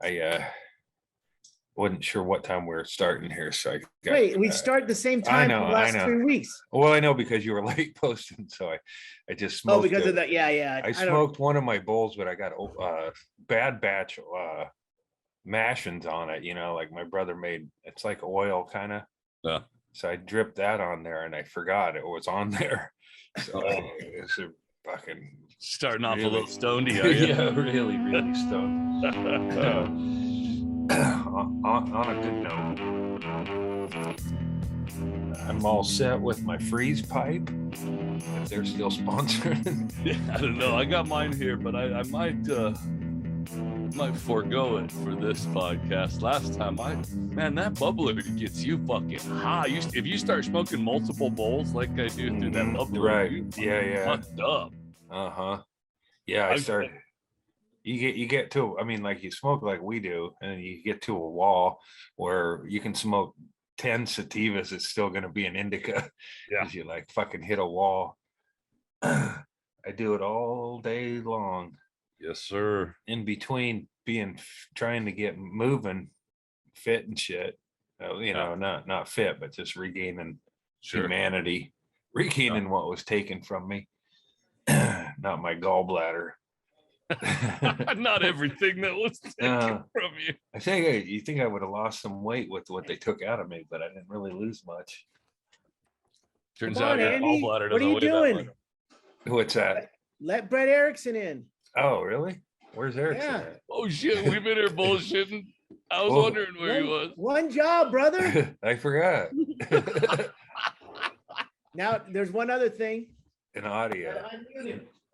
I wasn't sure what time we were starting here, so I got. Wait, we start at the same time for the last 3 weeks. Well, I know because you were late posting, so I just smoked. Oh, because of that, yeah. I smoked one of my bowls, but I got a bad batch mashings on it. Like my brother made. It's like oil, kind of. Yeah. So I dripped that on there, and I forgot it was on there. So it's a fucking starting off a little stoned. Yeah, really stoned. On a good note, I'm all set with my freeze pipe. If they're still sponsoring, I don't know. I got mine here, but I might forego it for this podcast. Last time, that bubbler gets you fucking high. If you start smoking multiple bowls like I do through that bubbler, right? Yeah. Fucked up. Yeah, I started. You get to, I mean, like you smoke like we do, and you get to a wall where you can smoke 10 sativas. It's still going to be an indica. Yeah, because you like fucking hit a wall. I do it all day long. Yes, sir. In between trying to get moving, fit and shit. Not fit, but just regaining humanity, regaining what was taken from me. Not my gallbladder. Not everything that was taken from you. I think you think I would have lost some weight with what they took out of me, but I didn't really lose much. Turns out your gallbladder doesn't. What are you doing? What's that? Let Brett Erickson in. Oh, really? Where's Erickson at? Oh shit, we've been here bullshitting. I was wondering where he was. One job, brother. I forgot. Now there's one other thing. An audio.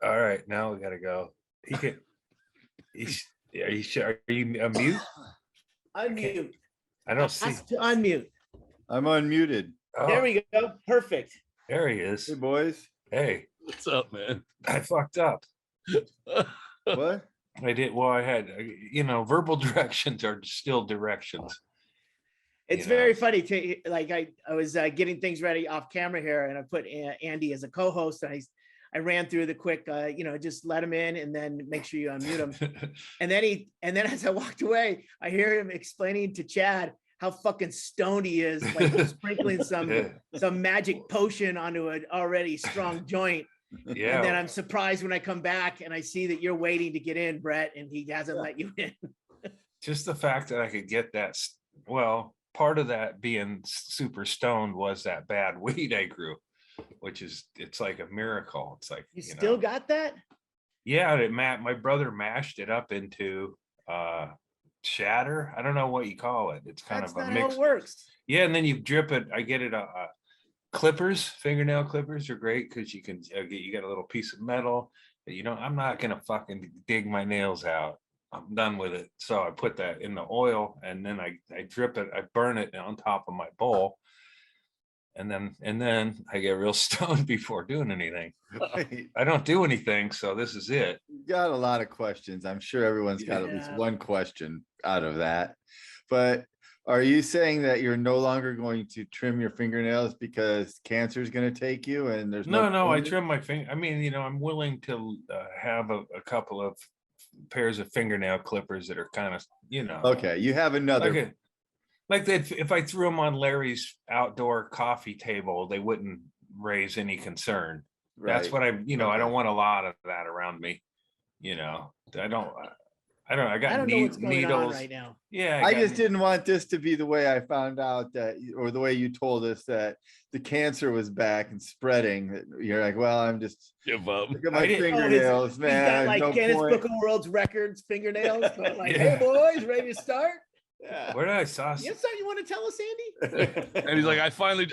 All right, now we gotta go. He can. Are you sure? Are you mute? Unmute. I don't see. To unmute. I'm unmuted. Oh. There we go. Perfect. There he is. Hey, boys. Hey. What's up, man? I fucked up. What? I did. Well, I had, verbal directions are still directions. It's very funny to I was getting things ready off camera here, and I put Andy as a co-host, and I ran through the quick, just let him in and then make sure you unmute him. and then as I walked away, I hear him explaining to Chad how fucking stoned he is, like sprinkling some magic potion onto an already strong joint. Yeah. And then I'm surprised when I come back and I see that you're waiting to get in, Brett, and he hasn't let you in. Just the fact that I could get that. Well, part of that being super stoned was that bad weed I grew, which it's like a miracle. It's like you still got that? Yeah, my brother mashed it up into shatter. I don't know what you call it. It's kind of a mix. How it works. Yeah, and then you drip it. I get it. Clippers, fingernail clippers are great because you can you get a little piece of metal. I'm not gonna fucking dig my nails out. I'm done with it. So I put that in the oil, and then I drip it. I burn it on top of my bowl. And then I get real stoned before doing anything. I don't do anything, so this is it. Got a lot of questions. I'm sure everyone's got at least one question out of that. But are you saying that you're no longer going to trim your fingernails because cancer is going to take you? And there's no. I trim my finger. I mean, I'm willing to have a couple of pairs of fingernail clippers that are kind of, Okay, you have another. Like that, if I threw them on Larry's outdoor coffee table, they wouldn't raise any concern. Right. That's what I don't want a lot of that around me. I got needles right now. Yeah. I just didn't want this to be the way I found out that, or the way you told us that the cancer was back and spreading. You're like, well, I'm just give up. Look at my fingernails, man. He's got like Guinness Book of World Records fingernails. So like, hey boys, ready to start? Yeah. Where did I saw? You have something you want to tell us, Andy? And he's like,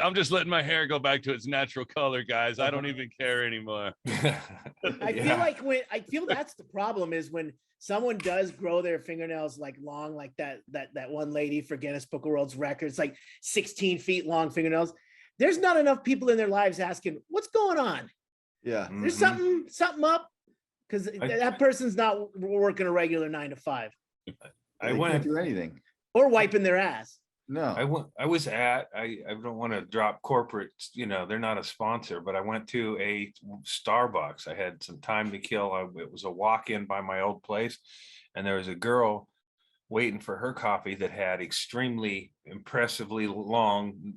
I'm just letting my hair go back to its natural color, guys. I don't even care anymore. I feel that's the problem is when someone does grow their fingernails like long, like that one lady for Guinness Book of World Records, like 16 feet long fingernails. There's not enough people in their lives asking, what's going on? Yeah. There's something up because that person's not working a regular 9 to 5. I wouldn't do anything. Or wiping their ass. No, I don't want to drop corporate, they're not a sponsor, but I went to a Starbucks. I had some time to kill. It was a walk-in by my old place, and there was a girl waiting for her coffee that had extremely impressively long,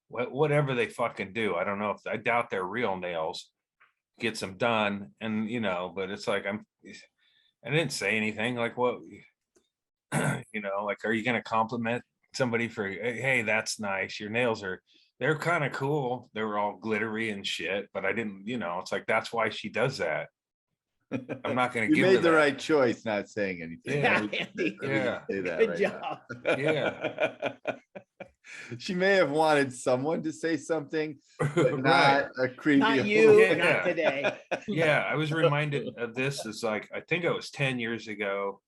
whatever they fucking do. I don't know if I doubt they're real nails, gets them done. And, but it's like, I didn't say anything like, what, like, are you going to compliment somebody for, hey, that's nice. Your nails they're kind of cool. They were all glittery and shit, but I didn't, it's like, that's why she does that. I'm not going to You give her made the that. right choice not saying anything. Yeah. Let me Andy, Yeah. say that good right job. now. Yeah. She may have wanted someone to say something, but Right. not a creepy. Not you, Yeah. not today. Yeah, I was reminded of this. Is like, I think it was 10 years ago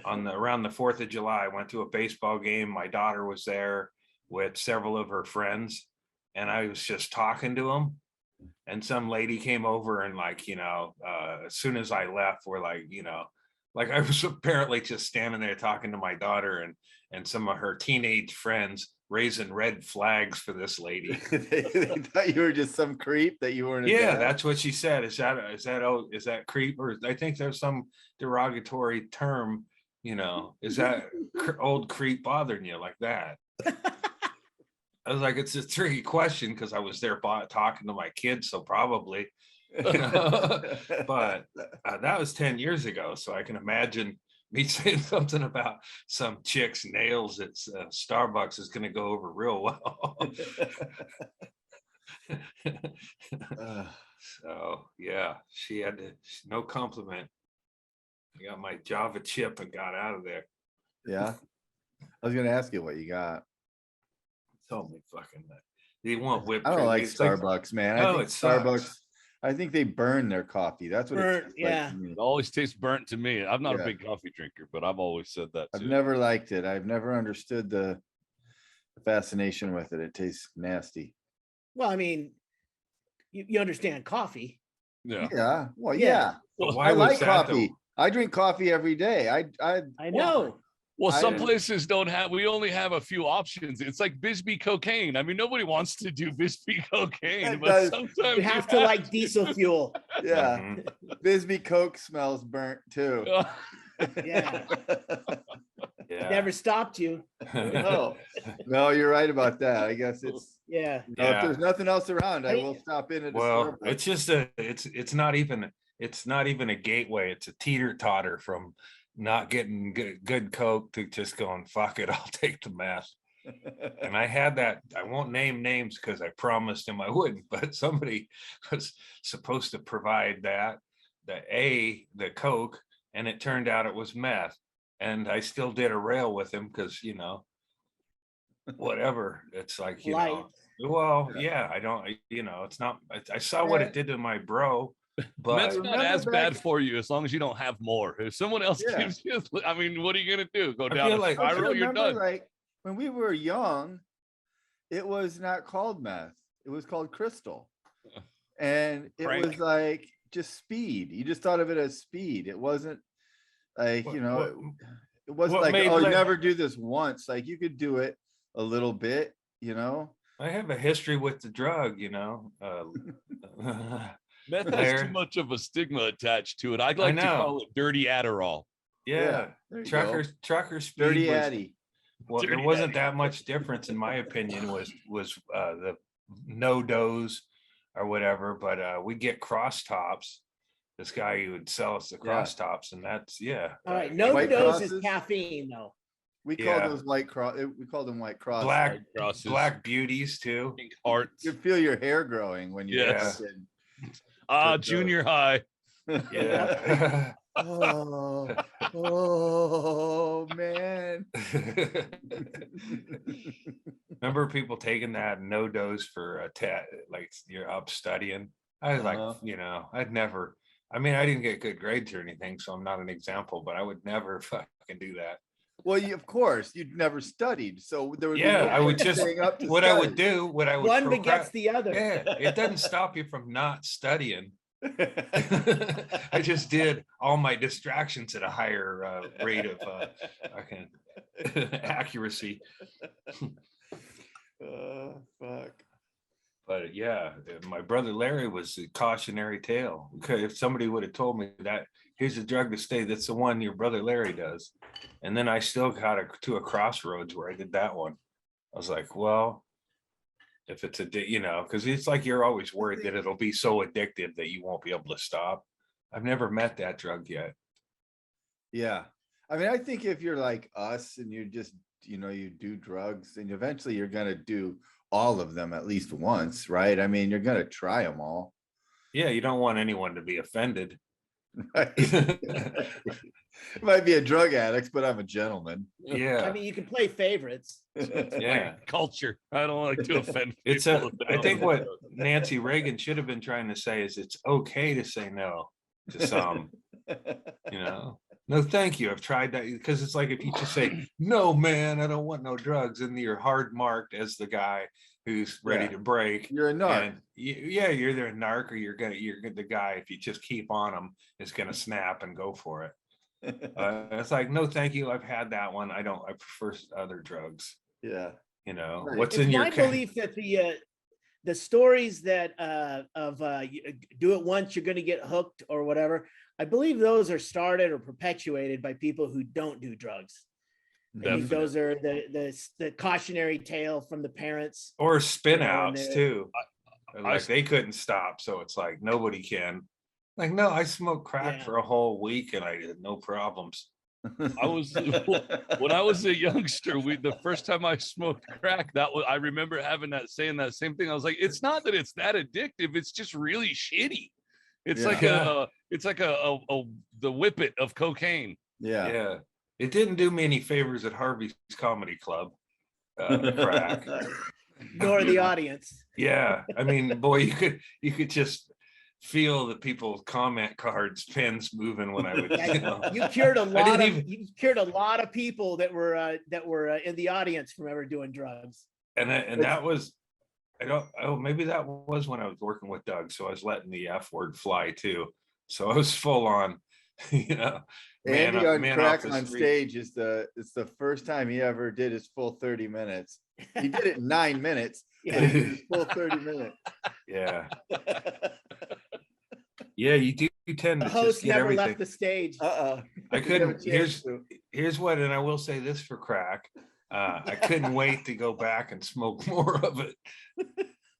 around the 4th of July. I went to a baseball game. My daughter was there with several of her friends, and I was just talking to them. And some lady came over and like, as soon as I left, we're like, like I was apparently just standing there talking to my daughter and some of her teenage friends raising red flags for this lady. they thought you were just some creep that you weren't. Yeah, that's what she said. Is that creep? Or I think there's some derogatory term, is that old creep bothering you like that? I was like, it's a tricky question because I was there talking to my kids, so probably, but that was 10 years ago. So I can imagine me saying something about some chick's nails at Starbucks is going to go over real well. So yeah, she had no compliment. I got my Java chip and got out of there. Yeah, I was gonna ask you what you got. Told me fucking that. They want whipped I don't cream. like It's Starbucks, man. I oh, think it sucks. Starbucks. I think they burn their coffee. That's what Burnt, it tastes yeah. like to me. It always tastes burnt to me. I'm not Yeah. a big coffee drinker, but I've always said that I've too. never liked it. I've never understood the fascination with it. It tastes nasty. Well, I mean, you understand coffee. Yeah. Yeah. Well, Yeah. yeah. But why I was like that, coffee. though? I drink coffee every day. I know. Well, some I- places don't have, we only have a few options. It's like Bisbee cocaine. I mean, nobody wants to do Bisbee cocaine, It but does. sometimes You have to like diesel fuel. Yeah. Mhm. Bisbee Coke smells burnt too. Yeah. Yeah. Never stopped you. No. No, you're right about that. I guess it's Yeah. if Yeah. there's nothing else around, I I- will stop in at a Well, Starbucks. it's just it's not even a gateway. It's a teeter totter from not getting good Coke to just going, fuck it, I'll take the meth. And I had that. I won't name names because I promised him I wouldn't, but somebody was supposed to provide the Coke, and it turned out it was meth. And I still did a rail with him because, whatever. It's like, Light. well, yeah, I don't, it's not, I saw what it did to my bro, but Meth's not remember as back- bad for you as long as you don't have more. If someone else Yeah. gives you, I mean, what are you gonna do? Go I down feel a like- Don't you spiral? You're remember, done. like when we were young, it was not called meth. It was called crystal. And it Crank. was like just speed. You just thought of it as speed. It wasn't like, What- it wasn't what like, made oh, you Larry- never do this once. Like you could do it a little bit, I have a history with the drug, Meth has There. too much of a stigma attached to it. I'd like to know. call it dirty Adderall. Yeah, there you go. trucker speed Dirty was, Addy. well, there Dirty wasn't Addy. that much difference in my opinion was the no dose or whatever, but we get cross tops. This guy who would sell us the cross tops, and that's All right. No White dose is crosses? caffeine though. We Yeah. called those white cross. We called them white cross. black White crosses, black beauties too. pink hearts. You feel your hair growing when you Yes. fucking- Ah, for junior high. Yeah. oh man. Remember people taking that no dose for a like you're up studying. I was like, Uh-huh. I'd never. I mean, I didn't get good grades or anything, so I'm not an example. But I would never fucking do that. Well, of course, you'd never studied, so there would be Yeah, no I would point just staying up to what I would study. do. What I would One begets the other. Yeah, it doesn't stop you from not studying. I just did all my distractions at a higher rate of accuracy. Fuck. But yeah, my brother Larry was a cautionary tale. Okay, if somebody would have told me that here's a drug to stay. That's the one your brother Larry does. And then I still got to a crossroads where I did that one. I was like, well, if it's because it's like you're always worried that it'll be so addictive that you won't be able to stop. I've never met that drug yet. Yeah. I mean, I think if you're like us and you just, you do drugs, and eventually you're going to do all of them at least once, right? I mean, you're going to try them all. Yeah, you don't want anyone to be offended. Right? Might be a drug addict, but I'm a gentleman. Yeah. I mean, you can play favorites. Yeah. Culture. I don't like to offend It's people. I think what Nancy Reagan should have been trying to say is it's okay to say no to some, no, thank you. I've tried that, because it's like if you just say, no, man, I don't want no drugs, and you're hard marked as the guy who's ready to break. You're a narc. And you're the narc, or you're the guy, if you just keep on him, is gonna snap and go for it. It's like, no, thank you. I've had that one. I prefer other drugs. Yeah. Right. What's It's in your my belief that the stories that you do it once, you're going to get hooked or whatever, I believe those are started or perpetuated by people who don't do drugs. I think those are the cautionary tale from the parents. Or spin outs too. They couldn't stop, so it's like nobody can. Like, no, I smoked crack for a whole week and I had no problems. When I was a youngster, the first time I smoked crack, I remember saying that same thing. I was like, it's not that it's that addictive, it's just really shitty. It's like the whippet of cocaine. Yeah. It didn't do me any favors at Harvey's Comedy Club. Crack. Nor the audience. Yeah. I mean, boy, you could just feel the people's comment cards, pens moving when I would. You cured a lot of people that were in the audience from ever doing drugs. And that was, maybe that was when I was working with Doug, so I was letting the F word fly too. So I was full on, Andy on crack on stage it's the first time he ever did his full 30 minutes. He did it in 9 minutes. But he did his full 30 minutes. Yeah. Yeah, you do tend to the host just get never everything. left the stage. I couldn't. Here's what, and I will say this for crack. I couldn't wait to go back and smoke more of it.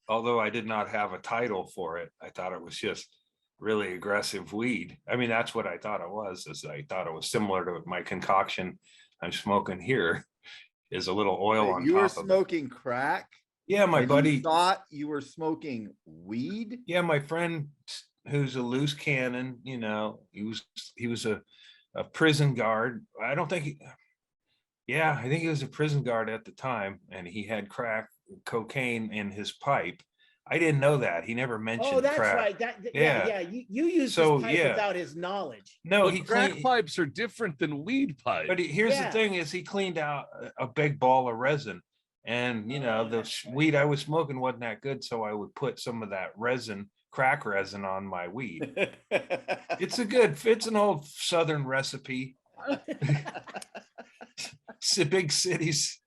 Although I did not have a title for it, I thought it was just really aggressive weed. I mean, that's what I thought it was. I thought it was similar to my concoction I'm smoking here. Is a little oil on top of it. You were smoking crack? Yeah, my buddy thought you were smoking weed. Yeah, my friend who's a loose cannon, he was a prison guard. I think he was a prison guard at the time, and he had crack cocaine in his pipe. I didn't know that. He never mentioned crack. Oh, that's right. Yeah. You used his pipe without his knowledge. No, crack pipes are different than weed pipes. But here's the thing: is he cleaned out a big ball of resin, and the weed I was smoking wasn't that good, so I would put some of that crack resin on my weed. It's an old Southern recipe. Big cities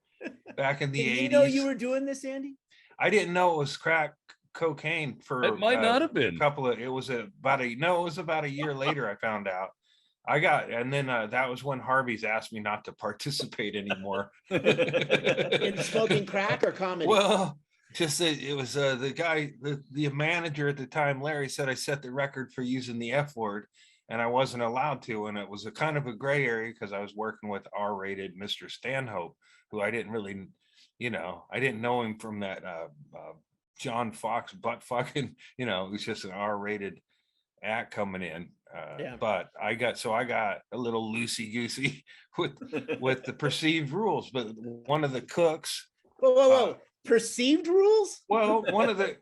back in the 80s. You know you were doing this, Andy? I didn't know it was crack cocaine for it might not have been it was about a year later I found out. That was when Harvey's asked me not to participate anymore. In smoking crack or comedy? Well, just it was the guy, the manager at the time, Larry, said I set the record for using the F word, and I wasn't allowed to, and it was a kind of a gray area because I was working with R-rated Mr. Stanhope, who I didn't really, I didn't know him from that John Fox butt fucking, it was just an R-rated act coming in. But I got a little loosey goosey with the perceived rules. But one of the cooks. Whoa. Perceived rules? Well, one of the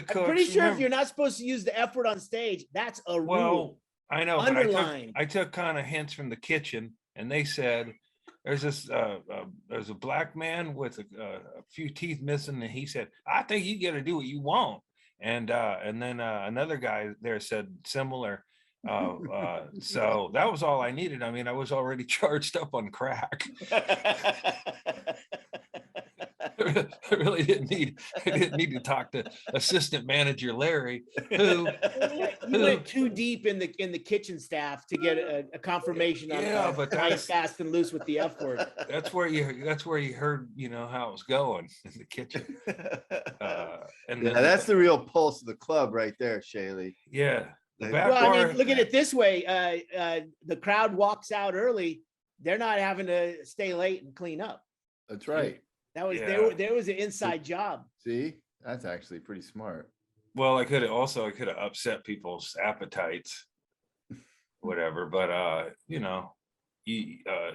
cooks. I'm pretty sure if you're not supposed to use the F word on stage, that's a rule. I know, underlined. But I took kind of hints from the kitchen, and they said there's a black man with a few teeth missing, and he said, I think you got to do what you want. And then another guy there said similar. So that was all I needed. I mean, I was already charged up on crack. I really I didn't need to talk to assistant manager Larry, who You went too deep in the kitchen staff to get a confirmation on Yeah, but flying that's fast and loose with the F word. that's where you heard, how it was going in the kitchen. And Yeah, then that's the real pulse of the club right there, Chaille. the Well, back Well, I bar. mean, look at it this way. The crowd walks out early. They're not having to stay late and clean up. That's right. That was Yeah. there was an inside job. See, that's actually pretty smart. Well, I could have upset people's appetites, whatever. But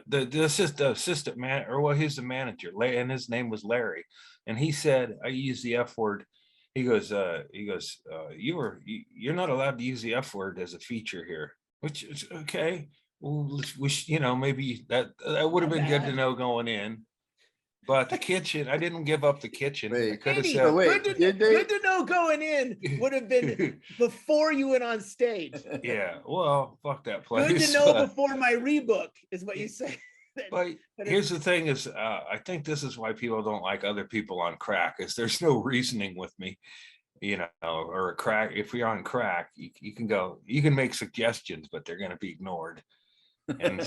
the assistant man, or well, he's the manager, and his name was Larry, and he said, I use the F word. He goes, you're not allowed to use the F word as a feature here, which is okay. Well, maybe that would have been good to know going in. But the kitchen, I didn't give up the kitchen. I Wait, could have Andy, said, wait, good to know going in would have been before you went on stage. yeah, well, fuck that place. Good to know before my rebook is what you say. But here's the thing is, I think this is why people don't like other people on crack, is there's no reasoning with me, or a crack. If you're on crack, you can make suggestions, but they're going to be ignored. And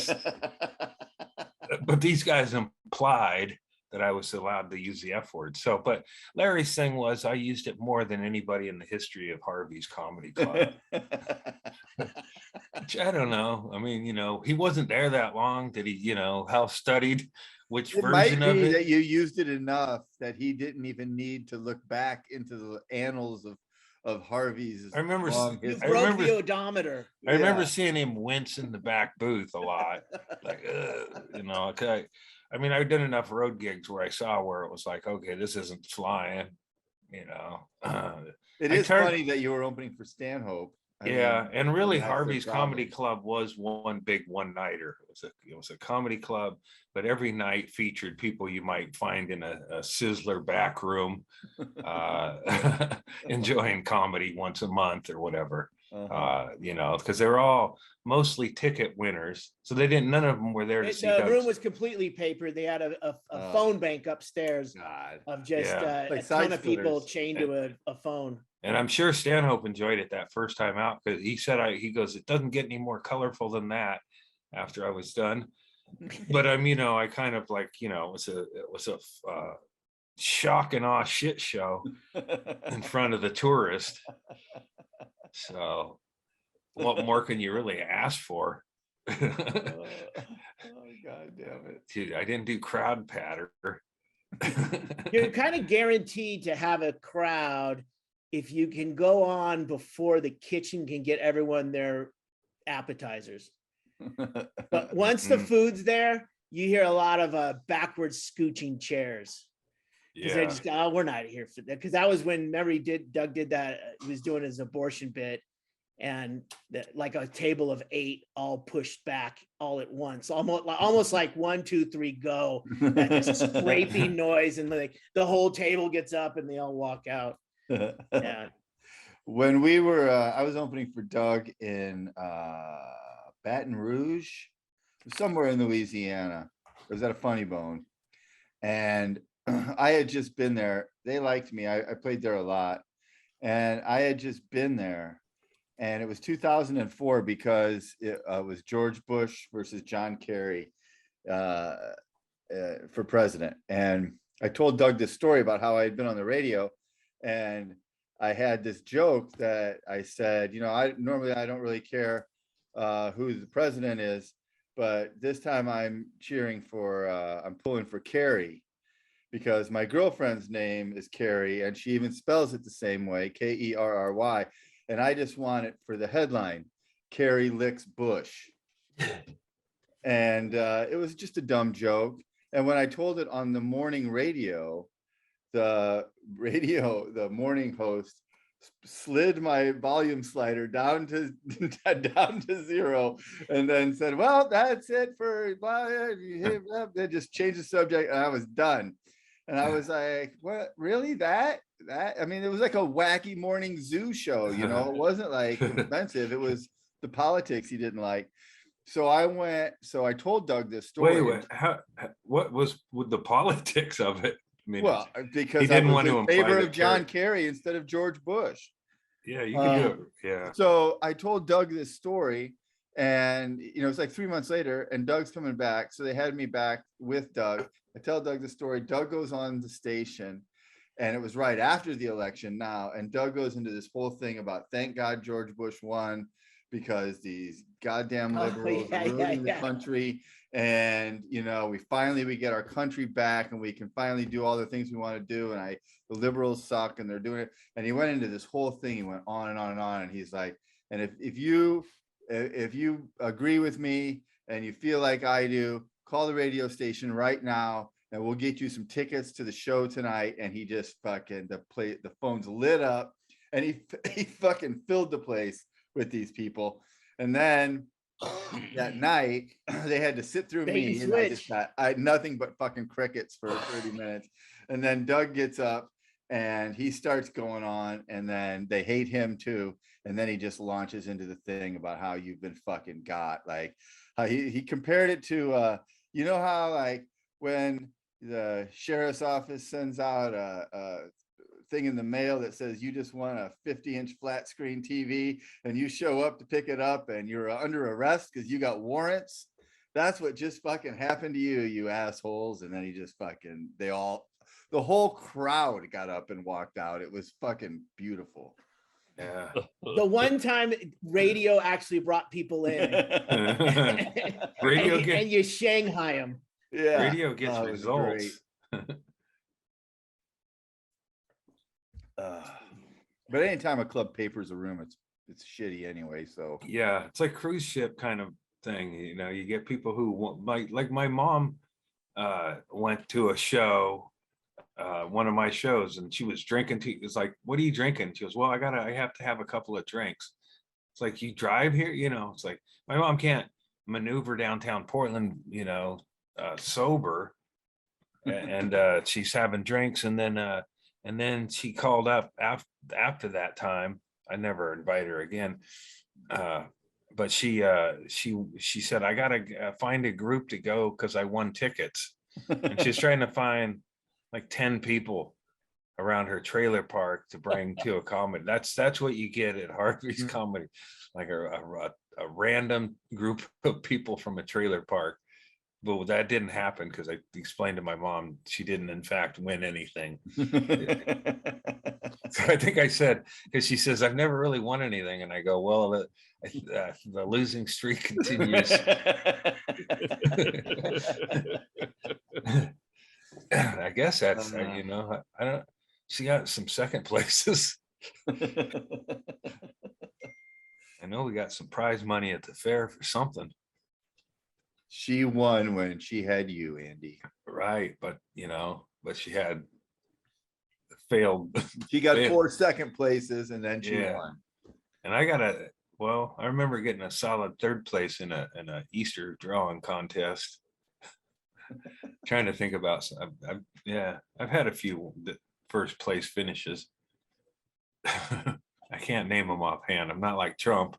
but these guys implied that I was allowed to use the F word. So, but Larry's thing was I used it more than anybody in the history of Harvey's Comedy Club. Which I don't know. I mean, he wasn't there that long. Did he, how studied which It might version of be it? that you used it enough that he didn't even need to look back into the annals of Harvey's. I remember long You history. broke the odometer. I remember Yeah. seeing him wince in the back booth a lot. Like, okay. I mean, I've done enough road gigs where I saw where it was like, okay, this isn't flying, It I is turned- funny that you were opening for Stanhope. I Yeah, mean, and really that's the Harvey's Comedy problem. Club was one big one-nighter. It was a comedy club, but every night featured people you might find in a Sizzler back room, enjoying comedy once a month or whatever. Uh-huh. Because they were all mostly ticket winners, so none of them were there to see The room Doug's. was completely papered. They had a Oh. phone bank upstairs God. of just Yeah. Like a ton side of people splitters. chained to a phone. And I'm sure Stanhope enjoyed it that first time out, because he said, he goes, it doesn't get any more colorful than that after I was done. But I kind of like, it was a shock and awe shit show in front of the tourist. So what more can you really ask for? Oh, God damn it. Dude, I didn't do crowd patter. You're kind of guaranteed to have a crowd if you can go on before the kitchen can get everyone their appetizers. But once the food's there, you hear a lot of backwards scooching chairs. Because they Yeah. just go, oh, we're not here for that. Because that was when, remember, Doug did that. He was doing his abortion bit, and like a table of 8 all pushed back all at once, almost like 1, 2, 3, go. That just scraping noise, and like the whole table gets up and they all walk out. Yeah. When we were, I was opening for Doug in Baton Rouge, somewhere in Louisiana. It was at a Funny Bone, and I had just been there. They liked me. I played there a lot, and I had just been there, and it was 2004 because it was George Bush versus John Kerry for president. And I told Doug this story about how I had been on the radio, and I had this joke that I said, I normally don't really care who the president is, but this time I'm pulling for Kerry, because my girlfriend's name is Kerry, and she even spells it the same way, Kerry. And I just want it for the headline, Kerry licks Bush. And it was just a dumb joke. And when I told it on the morning radio, the morning host slid my volume slider down to 0, and then said, well, that's it for they just changed the subject, and I was done. And I was like, what, really? That I mean, it was like a wacky morning zoo show, it wasn't like offensive. It was the politics he didn't like. So I told Doug this story. Wait, what was with the politics of it? mean, Well, because I didn't was want to in imply favor that of John Kerry- Kerry instead of George Bush. yeah, you can do it. Yeah. So I told Doug this story, and it's like 3 months later, and Doug's coming back. So they had me back with Doug. I tell Doug the story. Doug goes on the station, and it was right after the election now. And Doug goes into this whole thing about thank God George Bush won because these goddamn liberals are ruining the country. And we get our country back, and we can finally do all the things we want to do. And the liberals suck, and they're doing it. And he went into this whole thing. He went on and on and on. And he's like, and if you agree with me and you feel like I do, call the radio station right now, and we'll get you some tickets to the show tonight. And he just fucking the phone's lit up, and he fucking filled the place with these people. And then that night they had to sit through me, and I had nothing but fucking crickets for 30 minutes. And then Doug gets up and he starts going on, and then they hate him too. And then he just launches into the thing about how you've been fucking got, like how he compared it to how like when the sheriff's office sends out a thing in the mail that says you just want a 50-inch flat screen TV, and you show up to pick it up and you're under arrest because you got warrants. That's what just fucking happened to you, you assholes. And then he just fucking, the whole crowd got up and walked out. It was fucking beautiful. Yeah. The one time radio actually brought people in. Radio and you Shanghai them. Yeah. Radio gets results. But anytime a club papers a room, it's shitty anyway. So yeah, it's like cruise ship kind of thing. You get people who want, like my mom went to a show, one of my shows, and she was drinking tea. It's like, what are you drinking? She goes, well, I have to have a couple of drinks. It's like, you drive here, it's like my mom can't maneuver downtown Portland, sober, and she's having drinks, and then she called up after that time. I never invite her again, but she said, I gotta find a group to go because I won tickets, and she's trying to find like 10 people around her trailer park to bring to a comedy. That's what you get at Harvey's Comedy, like a random group of people from a trailer park. But that didn't happen because I explained to my mom she didn't in fact win anything. So I think I said, because she says, I've never really won anything. And I go, well, the losing streak continues. I guess that's, I don't, she got some second places. I know we got some prize money at the fair for something. She won when she had you, Andy. Right. But, but she had failed. She got 4 second places, and then she won. And I remember getting a solid 3rd place in a Easter drawing contest. Trying to think about some. I've had a few first place finishes. I can't name them offhand. I'm not like Trump.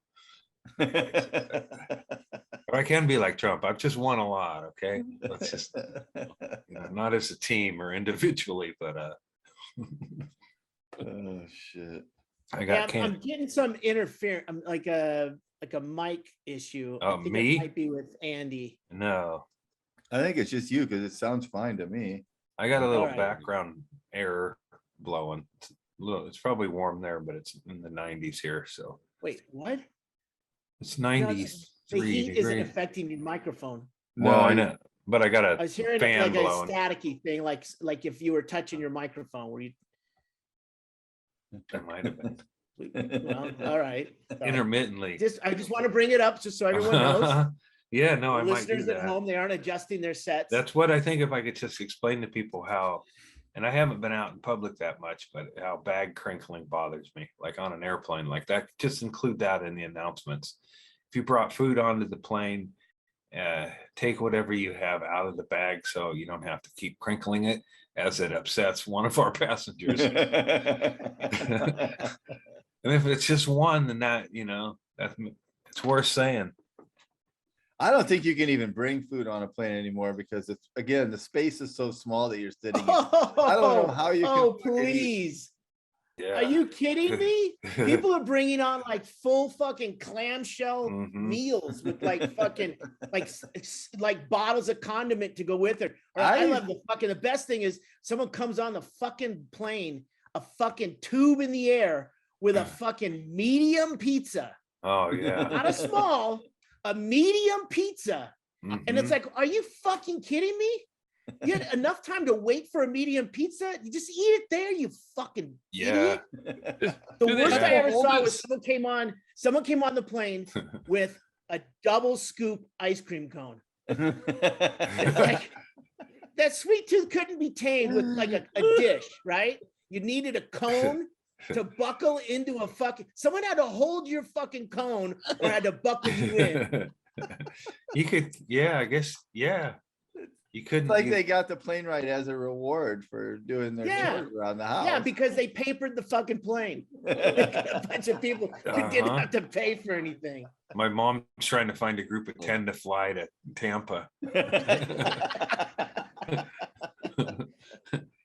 Or I can be like Trump. I've just won a lot. Okay, let's just not as a team or individually, but oh shit. I got. I'm getting some interference. I'm like a mic issue. I think me? it might be with Andy. No, I think it's just you because it sounds fine to me. I got a little background error blowing. It's probably warm there, but it's in the 90s here. So wait, what? It's 93 the heat degrees. isn't affecting your microphone. Well, I know, but I got I was hearing fan like blowing. a staticky thing, like if you were touching your microphone, where you. That might have been Well, all right. intermittently. I just want to bring it up just so everyone knows. Yeah, no, I might do Listeners at that. home, they aren't adjusting their sets. That's what I think, if I could just explain to people how, and I haven't been out in public that much, but how bag crinkling bothers me, like on an airplane like that. Just include that in the announcements. If you brought food onto the plane, take whatever you have out of the bag so you don't have to keep crinkling it, as it upsets one of our passengers. And if it's just one, then that, it's worth saying. I don't think you can even bring food on a plane anymore because it's, again, the space is so small that you're sitting in. I don't know how you can Oh, fucking eat. please. Yeah. Are you kidding me? People are bringing on like full fucking clamshell Mhm. meals with like fucking like bottles of condiment to go with it. Or I love the best thing is someone comes on the fucking plane, a fucking tube in the air with a fucking medium pizza. Oh yeah. Not a small, a medium pizza. And it's Mhm. like, are you fucking kidding me? You had enough time to wait for a medium pizza. You just eat it there, you fucking Yeah. idiot. The Do they worst I have ever all saw was this- someone came on the plane with a double scoop ice cream cone. It's like, that sweet tooth couldn't be tamed with like a dish, right? You needed a cone to buckle into a fucking, someone had to hold your fucking cone or had to buckle you in. You could, yeah, I guess, yeah. You couldn't. It's like you- they got the plane ride as a reward for doing their Yeah. chores around the house. Yeah, because they papered the fucking plane. A bunch of people who didn't Uh-huh. have to pay for anything. My mom's trying to find a group of 10 to fly to Tampa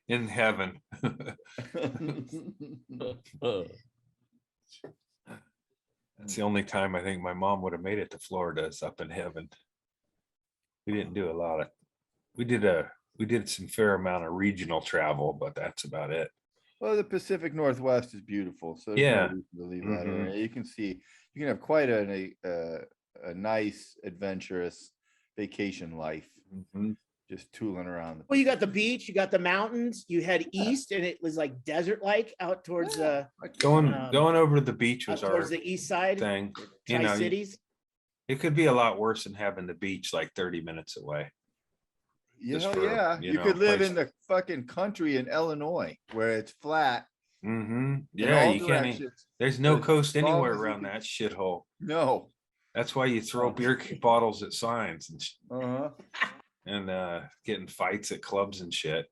in heaven. That's the only time I think my mom would have made it to Florida is up in heaven. We didn't do a lot of, we did some fair amount of regional travel, but that's about it. Well, the Pacific Northwest is beautiful, so there's no Yeah. reason to leave that Mhm. area. You can see, you can have quite a nice, adventurous vacation life, Mhm. just tooling around. Well, you got the beach, you got the mountains, you head east and it was like desert-like out towards Going Um, over to the beach out was our towards the east side, thing. You know, Tri-Cities. it could be a lot worse than having the beach like 30 minutes away. You just know, for, yeah, you you know, could live place- in the fucking country in Illinois where it's flat. Mm-hmm. in Yeah, all you can't. directions. There's no as coast long anywhere as you around can- that shithole. No. That's why you throw beer bottles at signs Uh-huh. and get in fights at clubs and shit.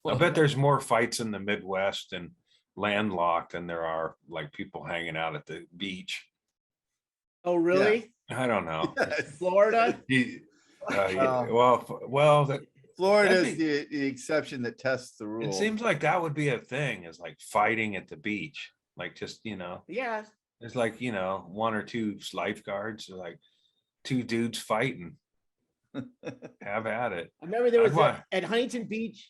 I bet there's more fights in the Midwest and landlocked than there are like people hanging out at the beach. Oh, really? I don't know. Yes. Florida? Yeah, Oh. well, Florida that'd is the exception that tests the rule. it seems like that would be a thing, is like fighting at the beach. Like just, Yeah. there's like, one or two lifeguards, or like two dudes fighting. Have at it. I remember there I'd was wa- at Huntington Beach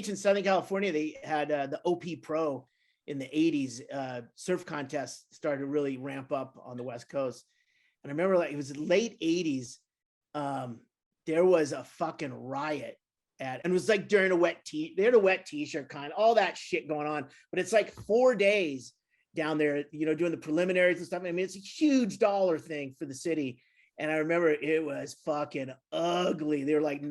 in Southern California, they had the OP Pro in the 80s. Surf contests started to really ramp up on the West Coast. And I remember like it was late 80s. There was a fucking riot and it was like during they had a wet t-shirt kind, all that shit going on. But it's like 4 days down there, doing the preliminaries and stuff. I mean, it's a huge dollar thing for the city. And I remember it was fucking ugly. They were like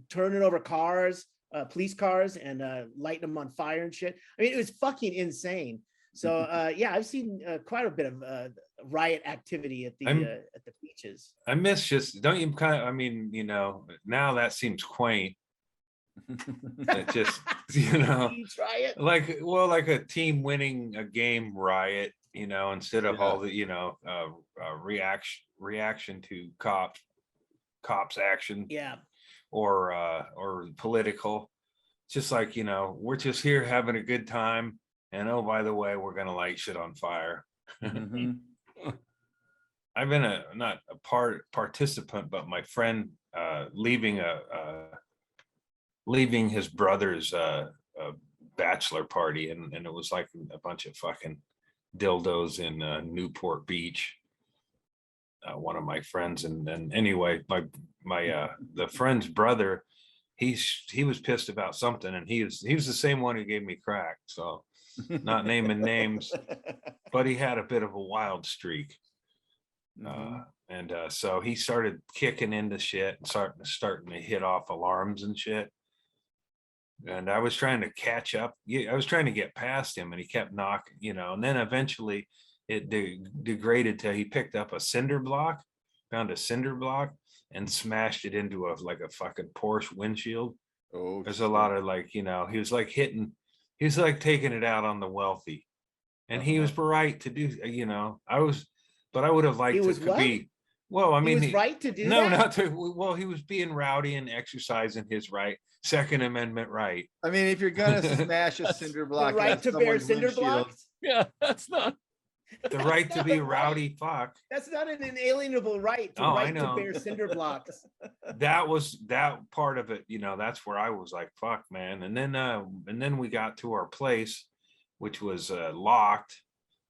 turning over cars, police cars, and lighting them on fire and shit. I mean, it was fucking insane. So yeah, I've seen quite a bit of riot activity at the beaches. I miss just, don't you kind of, I mean, now that seems quaint. It just, Beach riot. like a team winning a game riot, instead of all the, reaction to cops action. Yeah. Or political. Just like, we're just here having a good time. And oh, by the way, we're gonna light shit on fire. Mhm. I've been not a participant, but my friend leaving his brother's bachelor party, and it was like a bunch of fucking dildos in Newport Beach. One of my friends, and anyway, my the friend's brother, he was pissed about something, and he was the same one who gave me crack. So not naming names, but he had a bit of a wild streak. Mhm. And so he started kicking into shit and starting to hit off alarms and shit. And I was trying to catch up. I was trying to get past him, and he kept knocking, and then eventually it degraded till he picked up a cinder block, found a cinder block, and smashed it into a fucking Porsche windshield. Oh, There's a lot of he was like taking it out on the wealthy. And he was right to do, but I would have liked He was to what? be Well, I He mean, was right to do no, that? not to, well, he was being rowdy and exercising his right, Second Amendment right. I mean, if you're gonna smash a That's cinder The block right at to bear someone's cinder windshield, blocks? Yeah, that's not. The right to not be a a right. rowdy fuck. That's not an inalienable right to Oh, I right to know. bear cinder blocks. That was that part of it, that's where I was like, fuck, man. And then we got to our place, which was locked.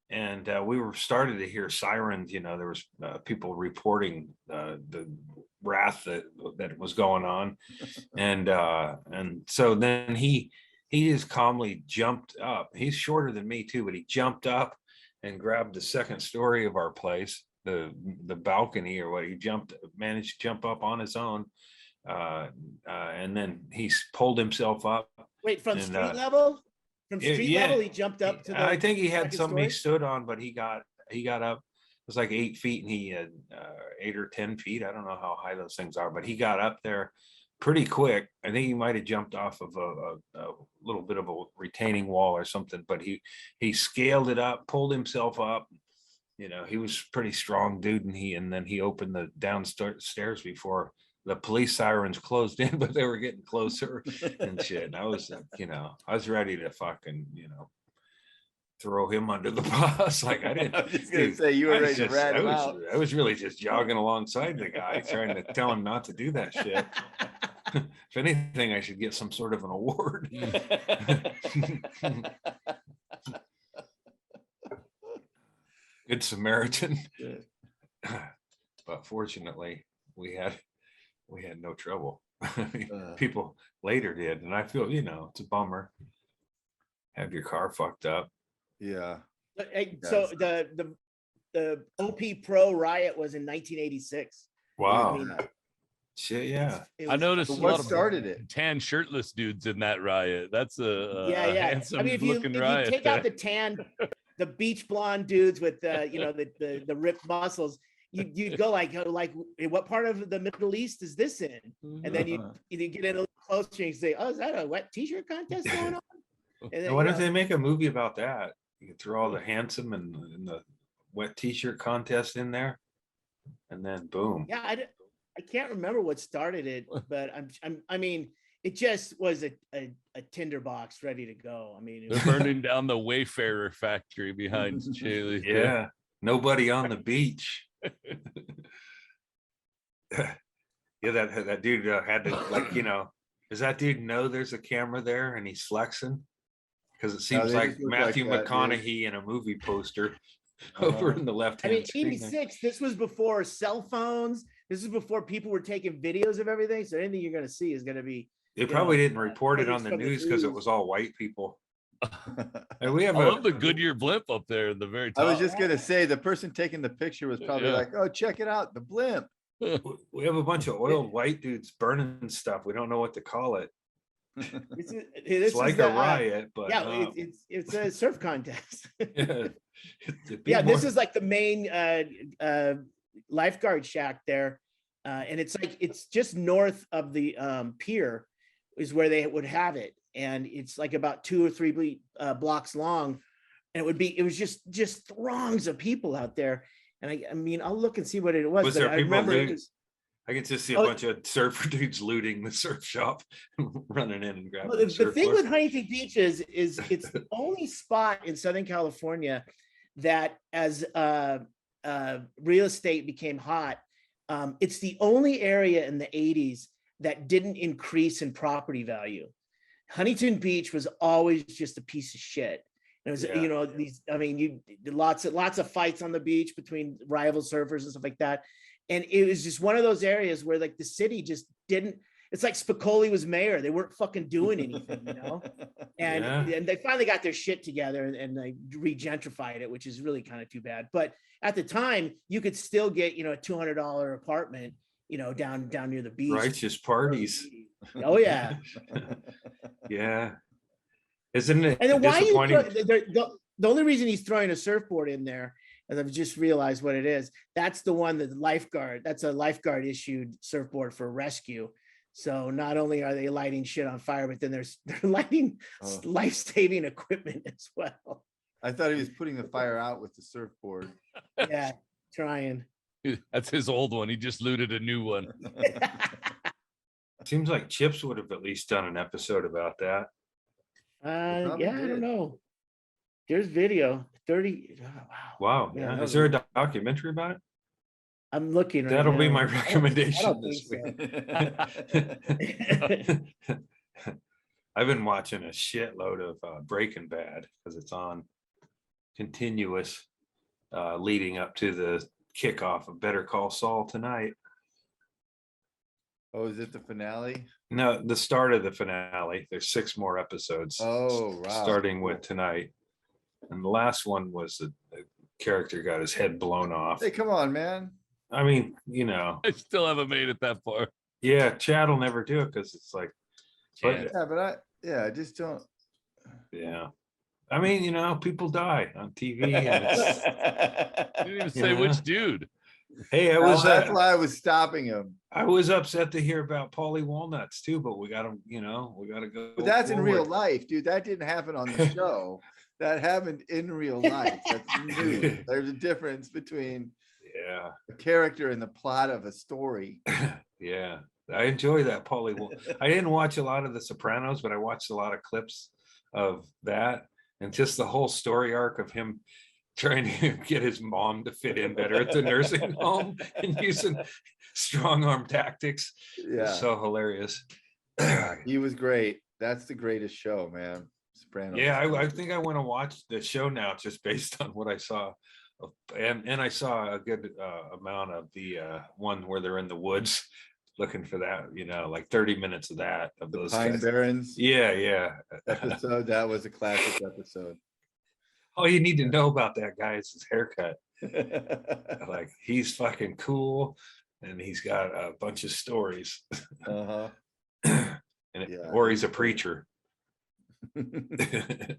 And we were started to hear sirens. There was people reporting the wrath that was going on, and so then he just calmly jumped up. He's shorter than me too, but he jumped up and grabbed the second story of our place, the balcony or what. He managed to jump up on his own, and then he pulled himself up. Wait, from And, street level? From street yeah. level, he jumped up to the. I think he had second something he story? stood on, but he got up. It was like 8 feet, and he had 8 or 10 feet. I don't know how high those things are, but he got up there pretty quick. I think he might have jumped off of a little bit of a retaining wall or something, but he scaled it up, pulled himself up. He was pretty strong dude, and then he opened the downstairs before the police sirens closed in, but they were getting closer and shit. And I was like, I was ready to fucking, throw him under the bus. Like I didn't. I was just gonna say, you were ready to rat him out. I was really just jogging alongside the guy, trying to tell him not to do that shit. If anything, I should get some sort of an award. Good Samaritan. But fortunately, we had no trouble. People later did, and I feel it's a bummer. Have your car fucked up. Yeah. So the OP Pro riot was in 1986. Wow. I mean, Shit, yeah. I noticed So a what lot of started it? tan shirtless dudes in that riot. That's a Yeah. handsome I mean, if you looking riot. take out the tan, the beach blonde dudes with the ripped muscles, you'd go like, what part of the Middle East is this in? And then you get in a little closer and you say, oh, is that a wet t-shirt contest going on? And then, What if they make a movie about that? You can throw all the handsome and the wet t-shirt contest in there, and then boom. Yeah, I can't remember what started it, but I mean, it just was a tinderbox ready to go. I mean, They're burning down the Wayfarer factory behind Chaille. Yeah, nobody on the beach. Yeah, that dude had to does that dude know there's a camera there and he's flexing? Because it seems they like just look Matthew like that, McConaughey in a movie poster over in the left I hand mean, screen. 86, this was before cell phones. This is before people were taking videos of everything. So anything you're going to see is going to be. They probably didn't report it footage on the from the news because it news. was all white people. And we have I love the Goodyear blimp up there in the very I top. was just gonna say, the person taking the picture was probably Yeah. like, oh, check it out, the blimp. we have a bunch of old white dudes burning stuff. We don't know what to call it. This It's is like the, a riot, but yeah, it's a surf contest. yeah, Yeah, this is like the main lifeguard shack there, and it's just north of the pier is where they would have it, and it's like about 2 or 3 blocks long, and it was just throngs of people out there. And I mean, I'll look and see what it was. Was but there I people remember it looting? was, I can just see a bunch of surfer dudes looting the surf shop, running in and grabbing well, the thing surfboards. with Huntington Beach is it's the only spot in Southern California that, as real estate became hot, it's the only area in the 80s that didn't increase in property value. Huntington Beach was always just a piece of shit. It was, lots of fights on the beach between rival surfers and stuff like that. And it was just one of those areas where like the city just didn't. It's like Spicoli was mayor; they weren't fucking doing anything, And they finally got their shit together and they regentrified it, which is really kind of too bad. But at the time, you could still get a $200 apartment, down near the beach. Righteous parties. Oh yeah. Yeah. Isn't it And then why disappointing? The only reason he's throwing a surfboard in there, as I've just realized what it is, that's the one that's a lifeguard issued surfboard for rescue. So not only are they lighting shit on fire, but then they're lighting life-saving equipment as well. I thought he was putting the fire out with the surfboard. Yeah, trying. That's his old one. He just looted a new one. Seems like Chips would have at least done an episode about that. probably Yeah, I don't did. know. There's video 30. Wow. Man, Yeah. that Is there a documentary about it? I'm looking right That'll be now. my I don't recommendation think this week. I've been watching a shitload of Breaking Bad because it's on continuous leading up to the kickoff of Better Call Saul tonight. Oh, is it the finale? No, the start of the finale. There's 6 more episodes. Oh, wow. Starting with tonight. And the last one was the character got his head blown off. Hey, come on, man. I mean, you know, I still haven't made it that far. yeah, Chad will never do it because it's like, but Yeah, but I just don't. yeah. I mean, you know, people die on TV. And it's, You didn't even say Yeah. which dude. hey, That's why I was stopping him. I was upset to hear about Paulie Walnuts too, but we got to, you know, we got to go. But that's in real forward. life, dude. That didn't happen on the show. That happened in real life. That's new. There's a difference between Yeah, a character and the plot of a story. yeah. I enjoy that Paulie. I didn't watch a lot of The Sopranos, but I watched a lot of clips of that and just the whole story arc of him trying to get his mom to fit in better at the nursing home and using strong arm tactics. Yeah, So hilarious. he was great. That's the greatest show, man. Sopranos. Yeah, I think I want to watch the show now just based on what I saw. And I saw a good amount of the one where they're in the woods looking for that, you know, like 30 minutes of that, of The those Pine guys. Barrens Yeah. episode. That was a classic episode. All you need to know about that guy is his haircut. Like, he's fucking cool and he's got a bunch of stories. Uh-huh. Yeah. Or he's a preacher. You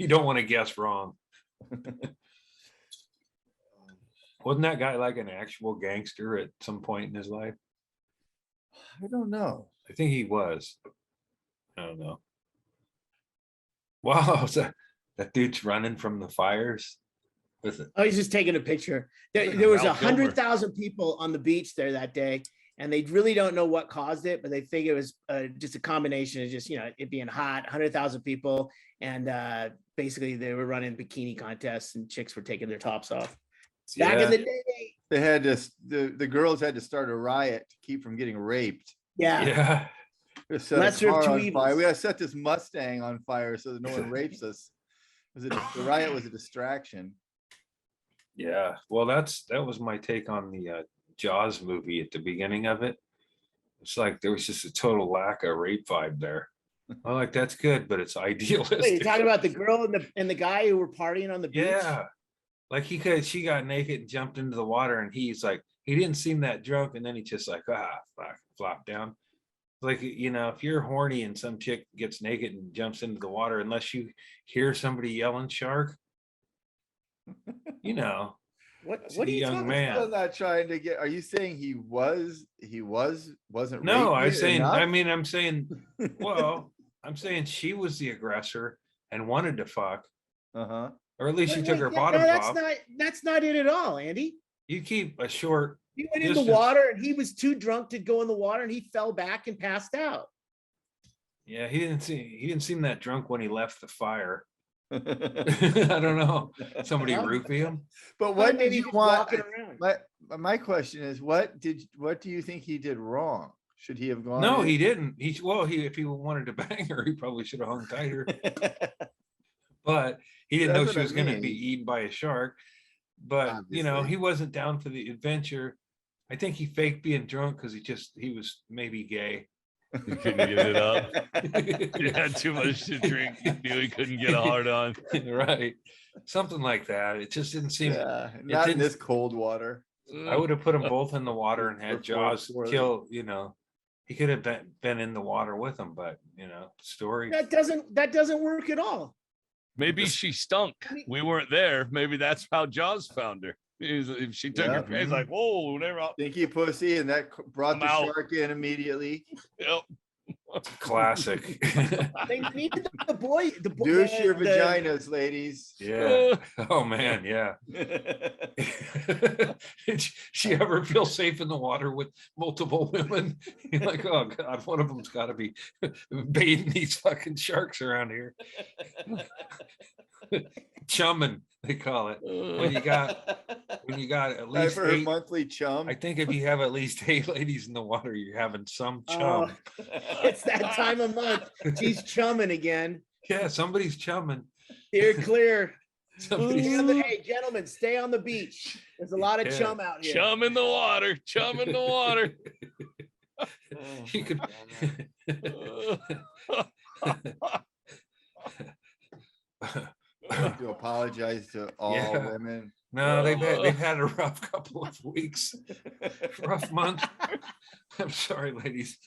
don't want to guess wrong. Wasn't that guy like an actual gangster at some point in his life? I don't know. I think he was. I don't know. Wow, that dude's running from the fires with it. Oh, he's just taking a picture. There Like was Val Kilmer. 100,000 people on the beach there that day, and they really don't know what caused it, but they think it was just a combination of just, you know, it being hot, 100,000 people, and basically they were running bikini contests and chicks were taking their tops off. Back in the day. They had to. The girls had to start a riot to keep from getting raped. Yeah. Yeah. We set a Lesser of car two on evils. fire. We gotta set this Mustang on fire so that no one rapes us. The riot was a distraction. Yeah. Well, that was my take on the Jaws movie at the beginning of it. It's like there was just a total lack of rape vibe there. I'm like, that's good, but it's idealistic. Wait, you're talking about the girl and the guy who were partying on the beach? Yeah. Like she got naked and jumped into the water, and he's like, he didn't seem that drunk, and then he just like, fuck, flopped down. Like, you know, if you're horny and some chick gets naked and jumps into the water, unless you hear somebody yelling shark, you know, What it's are a you young talking man. I'm not trying to get. Are you saying he wasn't? No, I'm raping saying, enough? I mean, I'm saying, well, I'm saying she was the aggressor and wanted to fuck, Uh-huh. or at least she Wait, took her no, bottoms off. that's not it at all, Andy. You keep a short, He went in the distance. water and he was too drunk to go in the water and he fell back and passed out. yeah, he didn't seem that drunk when he left the fire. I don't know. Somebody Huh? roofie him. But what did Maybe you just want? walking around. My question is, what do you think he did wrong? Should he have gone? No, in? he didn't. If he wanted to bang her, he probably should have hung tighter. But he didn't know That's she what I was going to mean. be eaten by a shark. But you know, Obviously. he wasn't down for the adventure. I think he faked being drunk because he was maybe gay. He couldn't get it up. He had too much to drink. He knew he couldn't get a hard on. Right, something like that. It just didn't seem. Yeah, not in didn't- this cold water. I would have put them both in the water and had Before- Jaws before they- kill. You know, he could have been in the water with him, but you know, story. That doesn't work at all. Maybe she stunk. We weren't there. Maybe that's how Jaws found her. If she took Yeah. her pants, like, whoa, never. Stinky pussy, and that brought I'm the out. shark in immediately. Yep. Classic. They needed the boy. Douche your the- vaginas, ladies. Yeah. Oh man, yeah. Did she ever feel safe in the water with multiple women? You're like, oh God, one of them's got to be baiting these fucking sharks around here. Chummin, they call it. When you got at I've least heard eight, monthly chum. I think if you have at least 8 ladies in the water, you're having some Oh, chum. it's that time of month. She's chumming again. Yeah, somebody's chumming. Steer clear. Somebody's Hey, gentlemen, stay on the beach. There's a lot of Yeah. chum out here. Chum in the water. Chum in the water. you could To apologize to all Yeah. women. No, they've had a rough couple of weeks, rough month. I'm sorry, ladies.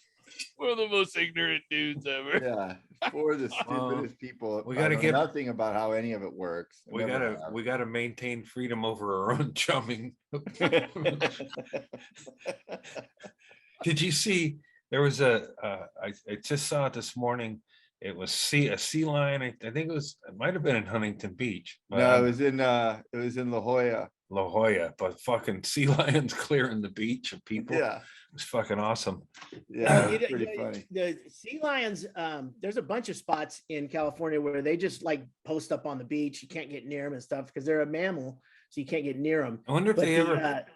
We're the most ignorant dudes ever. Yeah, for the Well, stupidest people. we I gotta know get- nothing about how any of it works. I We never gotta maintain freedom over our own chumming. have. Did you see? There was I just saw it this morning. It was a sea lion. I think it might have been in Huntington Beach. But No, it was in La Jolla. La Jolla, but fucking sea lions clearing the beach of people. Yeah, It was fucking awesome. yeah, You it's know, pretty funny. The sea lions, there's a bunch of spots in California where they just like post up on the beach. You can't get near them and stuff because they're a mammal, so you can't get near them. I wonder if they ever.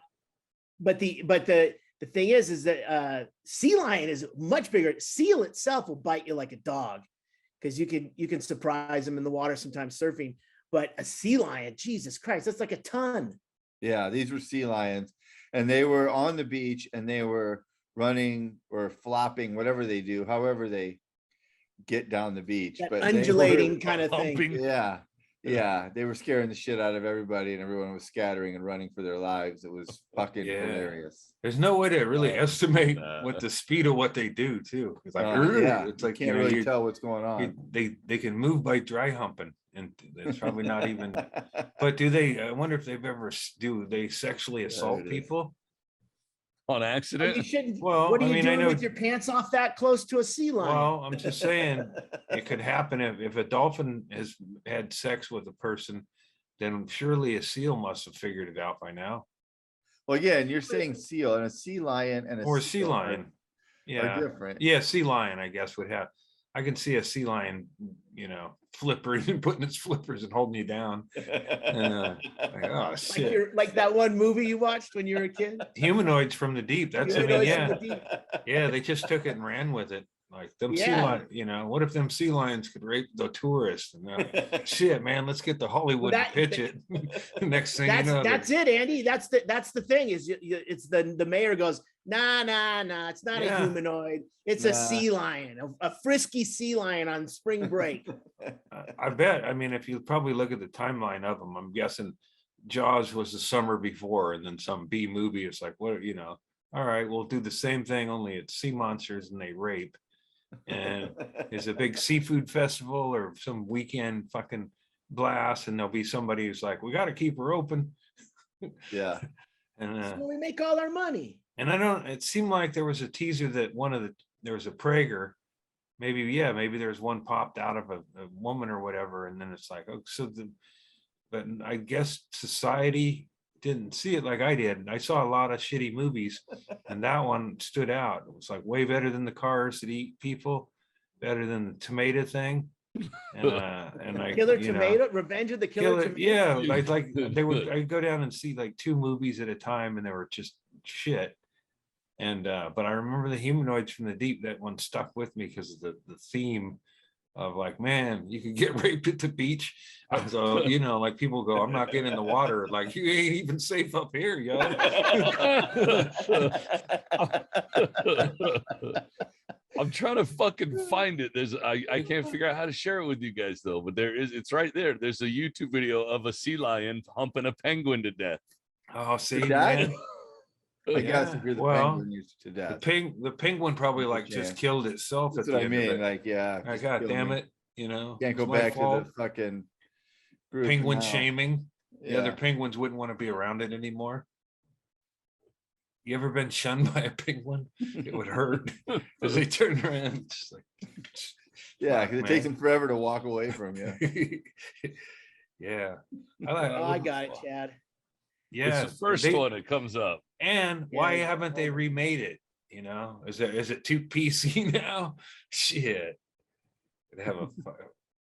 But the thing is that sea lion is much bigger. Seal itself will bite you like a dog because you can surprise them in the water sometimes surfing. But a sea lion, Jesus Christ, that's like a ton. Yeah, these were sea lions, and they were on the beach, and they were running or flopping, whatever they do, however they get down the beach. That But they undulating were- kind of thing. Humping. yeah, they were scaring the shit out of everybody, and everyone was scattering and running for their lives. It was fucking Yeah. hilarious. There's no way to really estimate Nah. what the speed of what they do too. It's like, Yeah, it's you like can't really tell what's going on. they can move by dry humping, and it's probably not even. But do they? I wonder if they've ever do they sexually assault it is. people? On You accident. shouldn't. Well, what are I you mean, I doing know- with your pants off that close to a sea lion? Well, I'm just saying it could happen if a dolphin has had sex with a person, then surely a seal must have figured it out by now. Well, again, you're saying seal, and a sea lion and Or a seal sea are- lion. are Yeah. different. Yeah, sea lion, I guess, would have. I can see a sea lion, flippering and putting its flippers and holding you down. Like, oh like shit. like that one movie you watched when you were a kid. Humanoids from the deep. That's I mean, Humanoids yeah. from the deep. Yeah, they just took it and ran with it. Like them sea Yeah. lions, what if them sea lions could rape the tourists? And shit, man, let's get to Hollywood and That- pitch it. Next thing you know, That's it, Andy. That's the thing is it's the mayor goes, nah, it's not a Yeah. humanoid. It's a Nah. sea lion, a frisky sea lion on spring break. I bet. I mean, if you probably look at the timeline of them, I'm guessing Jaws was the summer before, and then some B movie. It's like, what, all right, we'll do the same thing, only it's sea monsters and they rape. And there's a big seafood festival or some weekend fucking blast, and there'll be somebody who's like, we got to keep her open. Yeah. And That's where we make all our money. and it seemed like there was a teaser that there was a Prager, maybe there's one popped out of a woman or whatever, and then it's like, oh, but I guess society didn't see it like I did. I saw a lot of shitty movies, and that one stood out. It was like way better than the cars that eat people, better than the tomato thing. And I Killer Tomato, Revenge of the Killer Tomato. yeah, I go down and see like 2 movies at a time, and they were just shit. And but I remember the Humanoids from the Deep. That one stuck with me because of the theme of like, man, you can get raped at the beach. So like people go, I'm not getting in the water. Like, you ain't even safe up here, yo. I'm trying to fucking find it. I can't figure out how to share it with you guys though, but it's right there. There's a YouTube video of a sea lion humping a penguin to death. Oh, see, that? man. I guess Yeah, if you're the well, penguin, you're to death. The penguin probably Good like just chance. killed itself That's at what the I end of mean. it. Like, yeah. Like, just God kill damn me. it, Can't it's go my back fault. to the fucking group Penguin now. shaming. The other Yeah. penguins wouldn't want to be around it anymore. You ever been shunned by a penguin? It would hurt because they turn around. Just like, Yeah, fuck, because it takes man. them forever to walk away from you. Yeah. I got it, Chad. Yeah. It's the first one that comes up. And Yeah, why yeah. haven't they remade it? You know, is it too PC now? Shit. They have a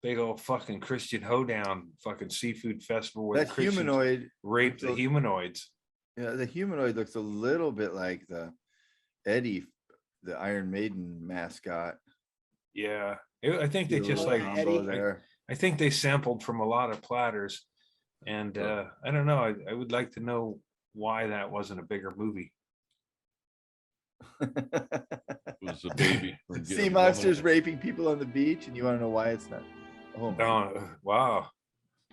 big old fucking Christian hoedown fucking seafood festival where That the Christians humanoid, rape the so- humanoids. yeah, the humanoid looks a little bit like the Eddie, the Iron Maiden mascot. Yeah. I think they Do a just little like combo Eddie. there. I think they sampled from a lot of platters. And I don't know. I would like to know why that wasn't a bigger movie. It was a baby. Or get a Sea woman. monsters raping people on the beach, and you want to know why it's not? Oh my! Oh, wow.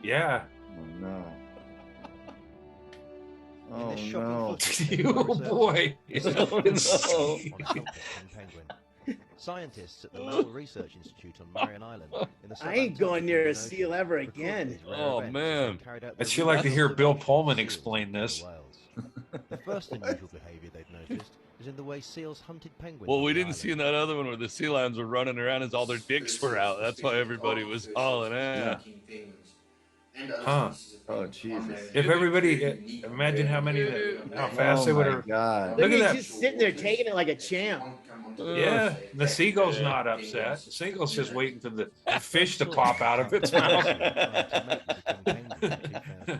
Yeah. Oh, no! In Oh this shocking no! footage, Oh boy. Oh, no. on a King penguin. Scientists at the Lowell Research Institute on Marion Island in the I ain't going subantarctic near a Indian Ocean seal ever recorded again. these rare Oh, events as man. they carried out I'd the sure like to research hear Bill observation of Pullman seals explain in this. Wales. The first unusual behavior they've noticed is in the way seals hunted penguins. Well, on we the didn't see in island. that other one where the sea lions were running around as all their dicks were out. That's why everybody was hauling ass. Huh. Oh Jesus! If everybody, imagine how many, how fast Oh they would my have. God! Look Look at at that. just sitting there taking it like a champ. Yeah, the seagull's Yeah. not upset. The seagull's just waiting for the fish to Saw pop out of its mouth. trying to make them become penguins in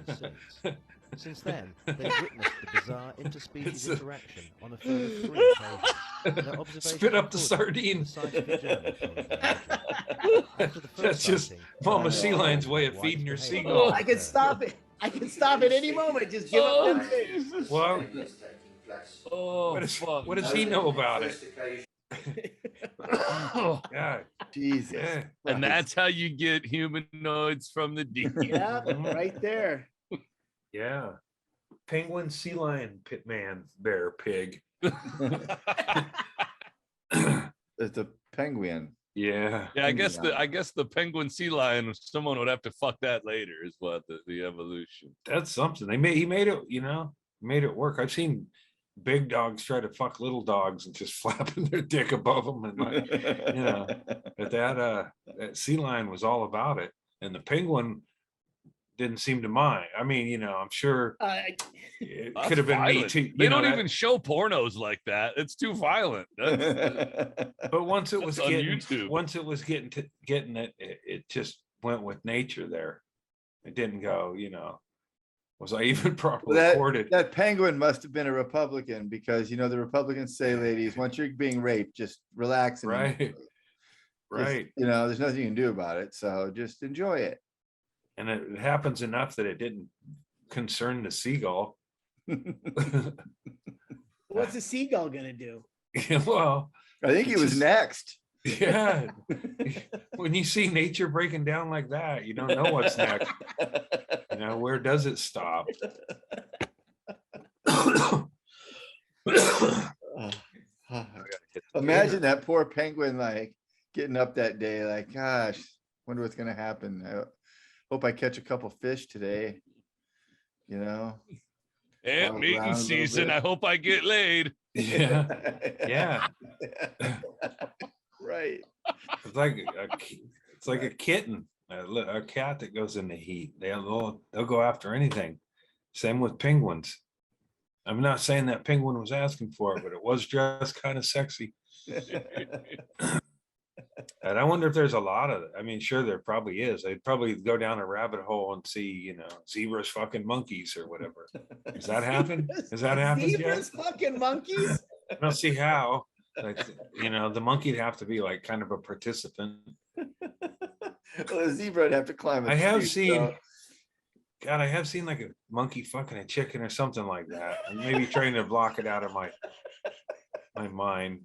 2006. Since then, they've witnessed the bizarre It's interspecies a- interaction on a further 3 occasions. Their observations Spit up the reported sardine. the scientific journal told us After the first That's just sighting, Mama the Sea island Lion's way of white feeding her behaviour seagull. I can stop it. I can stop at any moment. Just give Oh, up them fish. Jesus. Well, Oh, what does he know about it? Oh, Yeah, Jesus! yeah. and that's how you get humanoids from the deep. Yeah, right there. Yeah. Penguin, sea lion, pit man, bear, pig. It's a penguin. Yeah. Yeah, I guess the penguin sea lion, someone would have to fuck that later, is what the evolution. That's something. He made it, made it work. I've seen big dogs try to fuck little dogs and just flapping their dick above them. And like, but that sea lion was all about it. And the penguin didn't seem to mind. I mean, I'm sure it That's could have been me violent. too. They don't even show pornos like that. It's too violent. But once it was That's on getting, YouTube. getting it, it just went with nature there. It didn't go, was I even properly recorded? That penguin must have been a Republican because the Republicans say, ladies, once you're being raped, just relax. And Right. Just, Right. there's nothing you can do about it. So just enjoy it. And it happens enough that it didn't concern the seagull. What's a seagull gonna do? Well, I think he was Just- next. yeah. When you see nature breaking down like that, you don't know what's next. Where does it stop? Imagine that poor penguin like getting up that day, like, gosh, wonder what's gonna happen. I hope I catch a couple fish today. Ant Walk meeting around a little season. bit. I hope I get laid. Yeah. Yeah. Right. It's like a kitten, a cat that goes in the heat. They'll go after anything. Same with penguins. I'm not saying that penguin was asking for it, but it was dressed kind of sexy. And I wonder if there's a lot of it. I mean, sure, there probably is. They'd probably go down a rabbit hole and see, zebras fucking monkeys or whatever. Does that happen? Has that happened yet? Zebras fucking monkeys. I don't see how. Like, the monkey'd have to be like kind of a participant. Well, the zebra would have to climb. I have tree, seen, so- God, I have seen like a monkey fucking a chicken or something like that. And maybe trying to block it out of my mind.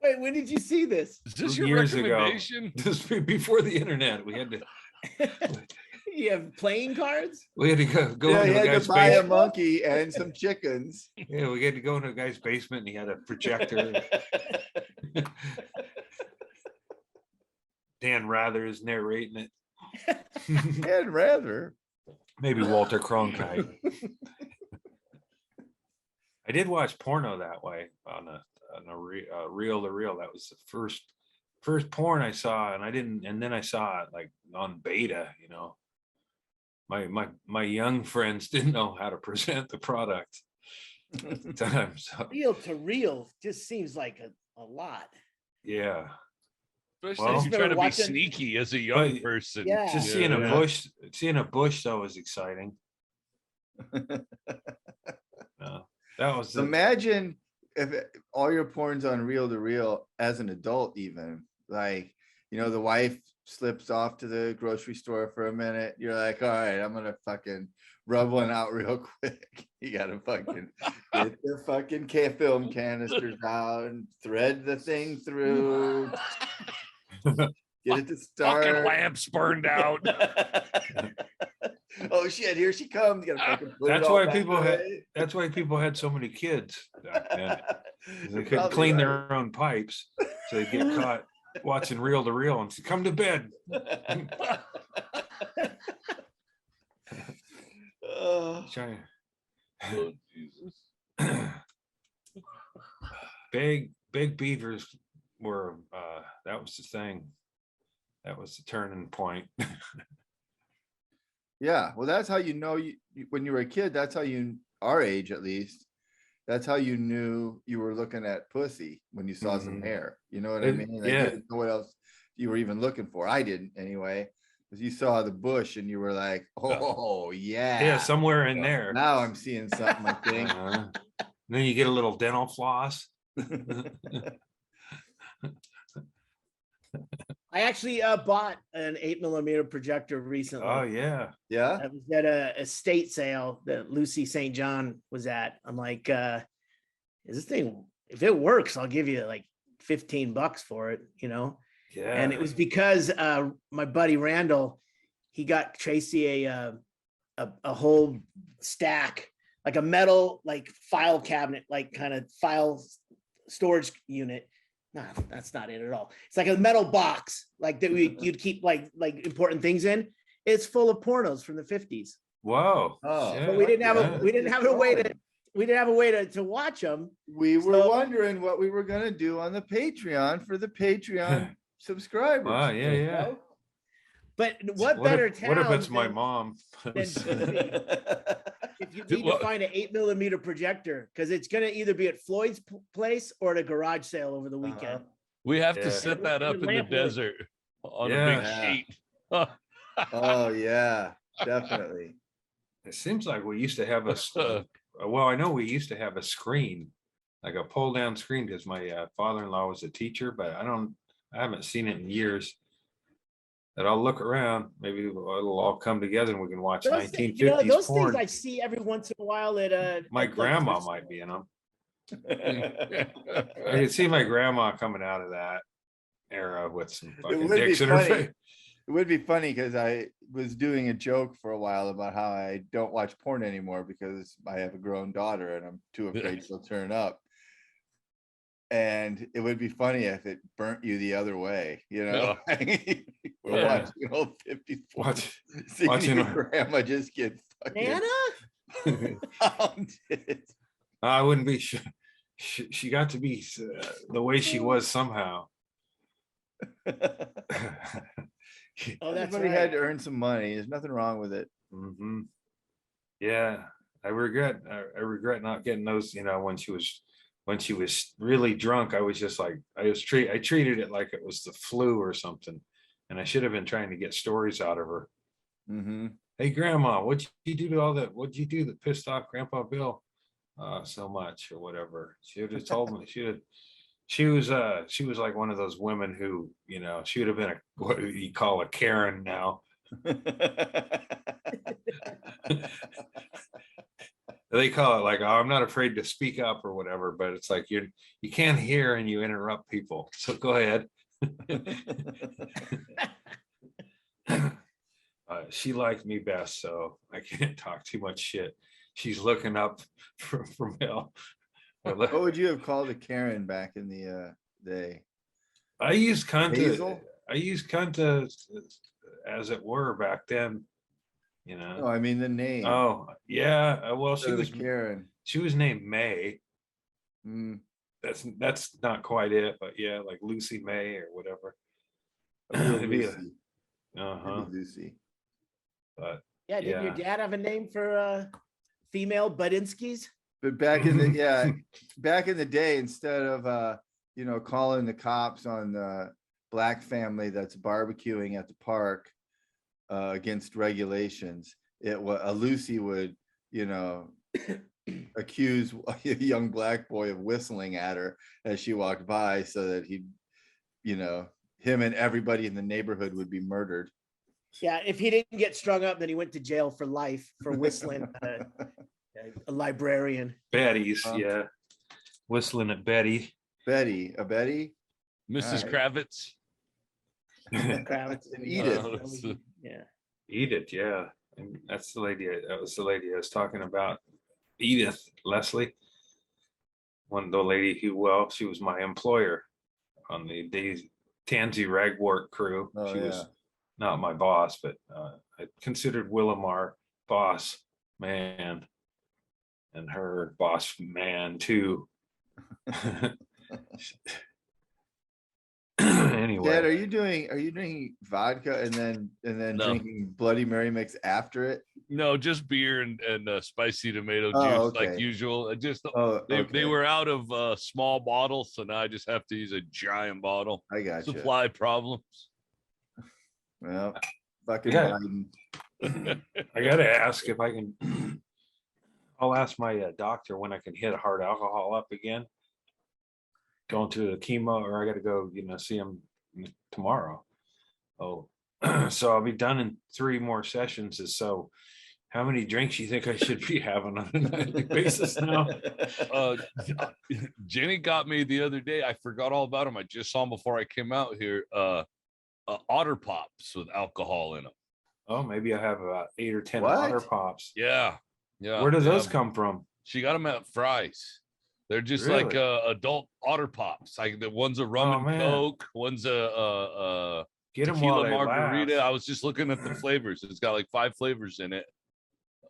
Wait, when did you see this? Is this your Years ago. recommendation? Just before the internet, we had to You have playing cards? go Yeah, he into a had guy's to buy a basement. monkey and some chickens. Yeah, we had to go into a guy's basement and he had a projector. Dan Rather is narrating it. I'd rather. Maybe Walter Cronkite. I did watch porno that way on a reel to reel. That was the first porn I saw, and then I saw it like on beta, you know. My young friends didn't know how to present the product at the time. So Reel to reel just seems like a lot. yeah. Especially Well, if you're trying to be watching- sneaky as a young But- person. Yeah. Just seeing a bush though was exciting. That was Imagine if all your porn's on reel to reel as an adult, even like, you know, the wife slips off to the grocery store for a minute. You're like, all right, I'm gonna fucking rub one out real quick. You gotta fucking get the fucking film canisters out and thread the thing through. Get it to start. Fucking lamps burned out. Oh shit, here she comes. You gotta fucking put it That's all why back people away. that's why people had so many kids back then. They You're couldn't probably clean right. their own pipes, so they'd get caught watching reel to reel and say, come to bed. Oh. Trying- Oh, Jesus. big beavers were that was the thing. That was the turning point. Yeah, well, that's how you know when you were a kid, that's how our age at least, that's how you knew you were looking at pussy when you saw some Mhm. hair. You know what I It- mean? Like, you yeah. didn't know what else you were even looking for. I didn't anyway. Because you saw the bush and you were like, oh yeah. Yeah, somewhere in there. Now I'm seeing something, I think. Then you get a little dental floss. I actually bought an 8mm projector recently. Oh yeah. Yeah. I was at a estate sale that Lucy St. John was at. I'm like, is this thing, if it works, I'll give you like $15 for it, you know? Yeah. And it was because my buddy Randall, he got Tracy a whole stack, like a metal, like file cabinet, like kind of file storage unit. No, that's not it at all. It's like a metal box, like that you'd keep like important things in. It's full of pornos from the 50s. Whoa. Oh. shit. But we didn't have Yeah. we didn't have a way to watch them. We were So- wondering what we were gonna do on the Patreon for the Patreon subscribers. Wow, yeah, you yeah. know? But what better if, town? what if it's my than- mom? If you need to What? find an 8mm projector, because it's gonna either be at Floyd's place or at a garage sale over the weekend. We have to Yeah. set that up in the Lamp wood. desert on a Yeah. big sheet. Oh, yeah, definitely. It seems like we used to have well, I know we used to have a screen, like a pull down screen, because my father-in-law was a teacher, but I haven't seen it in years. That I'll look around, maybe it'll all come together and we can watch Those, 1950s those porn. things I see every once in a while at My like grandma thrift might be in stores. them. I can see my grandma coming out of that era with some fucking would be dicks in her funny. face. It would be funny because I was doing a joke for a while about how I don't watch porn anymore because I have a grown daughter and I'm too afraid she'll turn up. And it would be funny if it burnt you the other way, you know? We're Yeah. watching old 50s porn, Watch- seeing watching your her- grandma just get fucking Nana? pounded. I wouldn't be she got to be the way she was somehow. Oh, that's Everybody had right. to earn some money. There's nothing wrong with it. Mhm. Yeah, I regret not getting those, you know, when she was really drunk. I was just like, I treated it like it was the flu or something. And I should have been trying to get stories out of her. Mm-hmm. Hey grandma, what'd you do to all that? What'd you do that pissed off Grandpa Bill so much or whatever? She would have told me. She was like one of those women who, you know, she would have been what you call a Karen now. They call it like, oh, I'm not afraid to speak up or whatever, but it's like you can't hear and you interrupt people. So go ahead. She liked me best, so I can't talk too much shit. She's looking up from hell. What would you have called a Karen back in the day? I used cunt. Hazel? I used cunt as it were back then. You No, know. I mean the name. Oh yeah. Well, Instead she of a was Karen. She was named May. Mm, That's not quite it, but yeah, like Lucy May or whatever. a real It'd be a- Lucy. Uh-huh. Maybe Lucy. But Yeah, didn't your Yeah. dad have a name for female Budinskis? But back in the back in the day, instead of calling the cops on the black family that's barbecuing at the park against regulations, a Lucy would, accuse a young black boy of whistling at her as she walked by, so that him and everybody in the neighborhood would be murdered. Yeah, if he didn't get strung up, then he went to jail for life for whistling a librarian. Betty's, yeah. Whistling at Betty. Betty, a Betty, Mrs. Alright. Kravitz. Kravitz. And Edith. Yeah. Edith, yeah. And that's the lady, that was the lady I was talking about. Edith Leslie. The lady who, she was my employer on the Tansy Ragwort crew. Oh, She was yeah. not my boss, but I considered Willamar boss man and her boss man too. Anyway. Dad, are you doing vodka and then No. drinking Bloody Mary mix after it? No, just beer and spicy tomato juice Oh, like okay. usual. Oh, They okay. were out of small bottles, so now I just have to use a giant bottle. I got you. Supply problems. Well, fucking Yeah. Biden. I gotta ask if I can. I'll ask my doctor when I can hit hard alcohol up again. Going to the chemo, or I gotta go, see him tomorrow. Oh, so I'll be done in 3 more sessions. So, how many drinks you think I should be having on a nightly basis now? Jenny got me the other day. I forgot all about them. I just saw them before I came out here. Otter Pops with alcohol in them. Oh, maybe I have about 8 or 10 What? Otter Pops. Yeah. Where do those come from? She got them at Fry's. They're just Really? like adult Otter Pops. Like the one's a rum Oh, and man. coke, one's a Get them while tequila they margarita. last. I was just looking at the flavors. It's got like 5 flavors in it,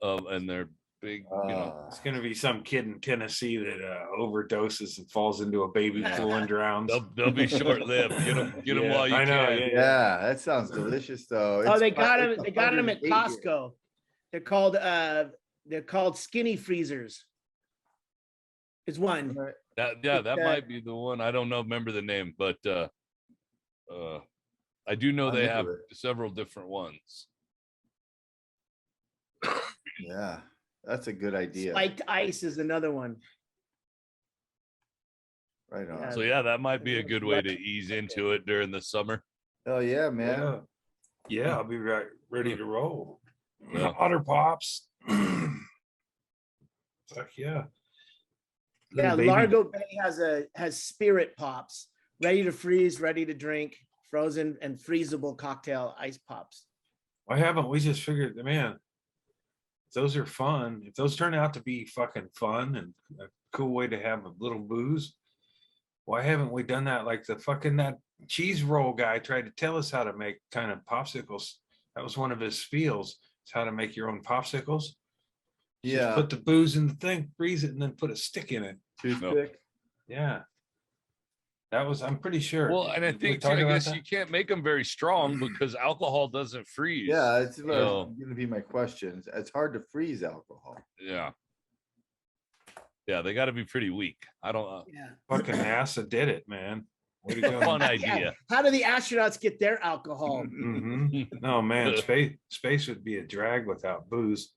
and they're big. It's gonna be some kid in Tennessee that overdoses and falls into a baby pool and drowns. They'll be short lived. Get them Yeah, while you I know, can. yeah. Yeah, that sounds delicious though. Oh, It's they got it's them. They got them at 108 here. Costco. They're called skinny freezers. It's one. That might be the one. I don't know. Remember the name, but I do know I'm they into have it. several different ones. Yeah, that's a good idea. Spiked ice is another one. Right on. Yeah. So yeah, that might be a good way to ease into it during the summer. Oh yeah, man. Yeah, yeah, I'll be ready to roll. Yeah. Otter Pops. Fuck yeah. Yeah, Little baby- Largo Bay has spirit pops, ready to freeze, ready to drink, frozen and freezable cocktail ice pops. Why haven't we just figured, man, those are fun. If those turn out to be fucking fun and a cool way to have a little booze, why haven't we done that? Like that cheese roll guy tried to tell us how to make kind of popsicles. That was one of his spiels. It's how to make your own popsicles. Just Yeah. put the booze in the thing, freeze it, and then put a stick in it. Toothpick. Yeah. That was, I'm pretty sure. Well, and I We think too, talked I about guess that? you can't make them very strong because alcohol doesn't freeze. Yeah, it's So- gonna be my question. It's hard to freeze alcohol. Yeah. Yeah, they got to be pretty weak. I don't. Yeah. Fucking NASA did it, man. Way to go. Fun Yeah. idea. How do the astronauts get their alcohol? Mhm. No, man, space would be a drag without booze.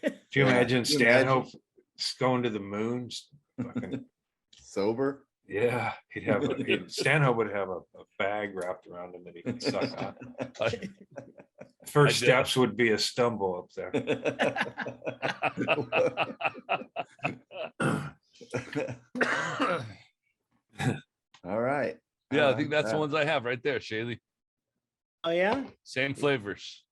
Do you Yeah, imagine can you imagine? Stanhope going to the moon? Fucking, Sober. yeah, Stanhope would have a bag wrapped around him that he could suck on. First I did. steps would be a stumble up there. All right. Yeah, I think that's the ones I have right there, Chaille. Oh yeah. Same flavors.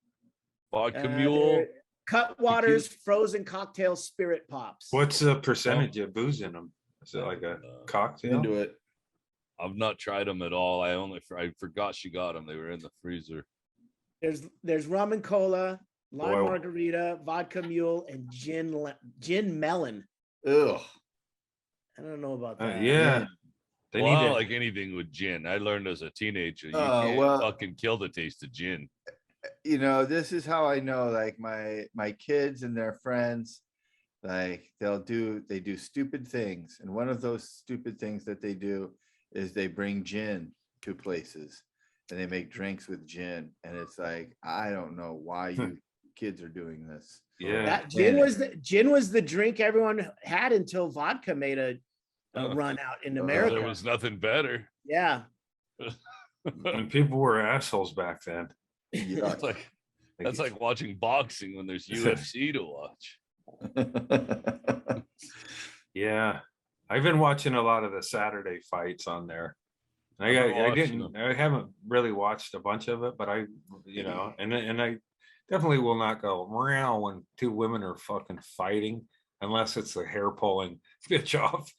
Vodka Uh, mule. they're Cutwater's frozen cocktail spirit pops. What's the percentage of booze in them? Is it like a cocktail? Into it. I've not tried them at all. I forgot she got them. They were in the freezer. There's rum and cola, lime Boy. margarita, vodka mule, and gin melon. Ugh. I don't know about that. Yeah. They Well, I need don't to, like anything with gin. I learned as a teenager, you Oh, can't well- fucking kill the taste of gin. You know, this is how I know, like my kids and their friends, like they do stupid things. And one of those stupid things that they do is they bring gin to places and they make drinks with gin. And it's like, I don't know why you kids are doing this. yeah. That gin was the drink everyone had until vodka made a run out in America. There was nothing better. Yeah. And people were assholes back then. Yeah. It's like that's like watching boxing when there's UFC to watch. Yeah. I've been watching a lot of the Saturday fights on there. I haven't really watched a bunch of it, but I definitely will not go meow when two women are fucking fighting, unless it's the hair pulling bitch off.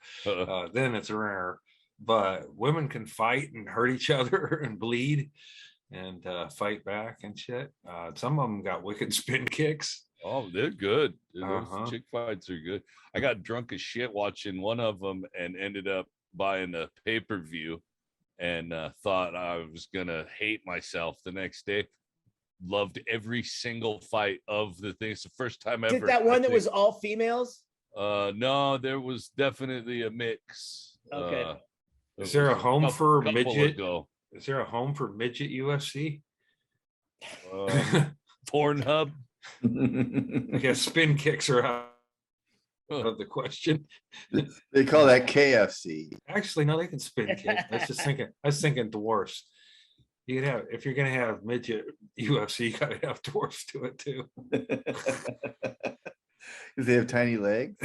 Then it's rare. But women can fight and hurt each other and bleed and fight back and shit. Some of them got wicked spin kicks. Oh, they're good. Those Uh-huh. chick fights are good. I got drunk as shit watching one of them and ended up buying a pay-per-view and thought I was gonna hate myself the next day. Loved every single fight of the thing. It's the first time ever. Is it that one I that think. was all females? No, there was definitely a mix. Okay. Is there a home for couple midget? ago. Is there a home for midget UFC? Pornhub. I guess spin kicks are out of the question. They call that KFC. Actually, no, they can spin kick. I was thinking dwarfs. You could have, if you're gonna have midget UFC, you gotta have dwarfs to it too. Because they have tiny legs.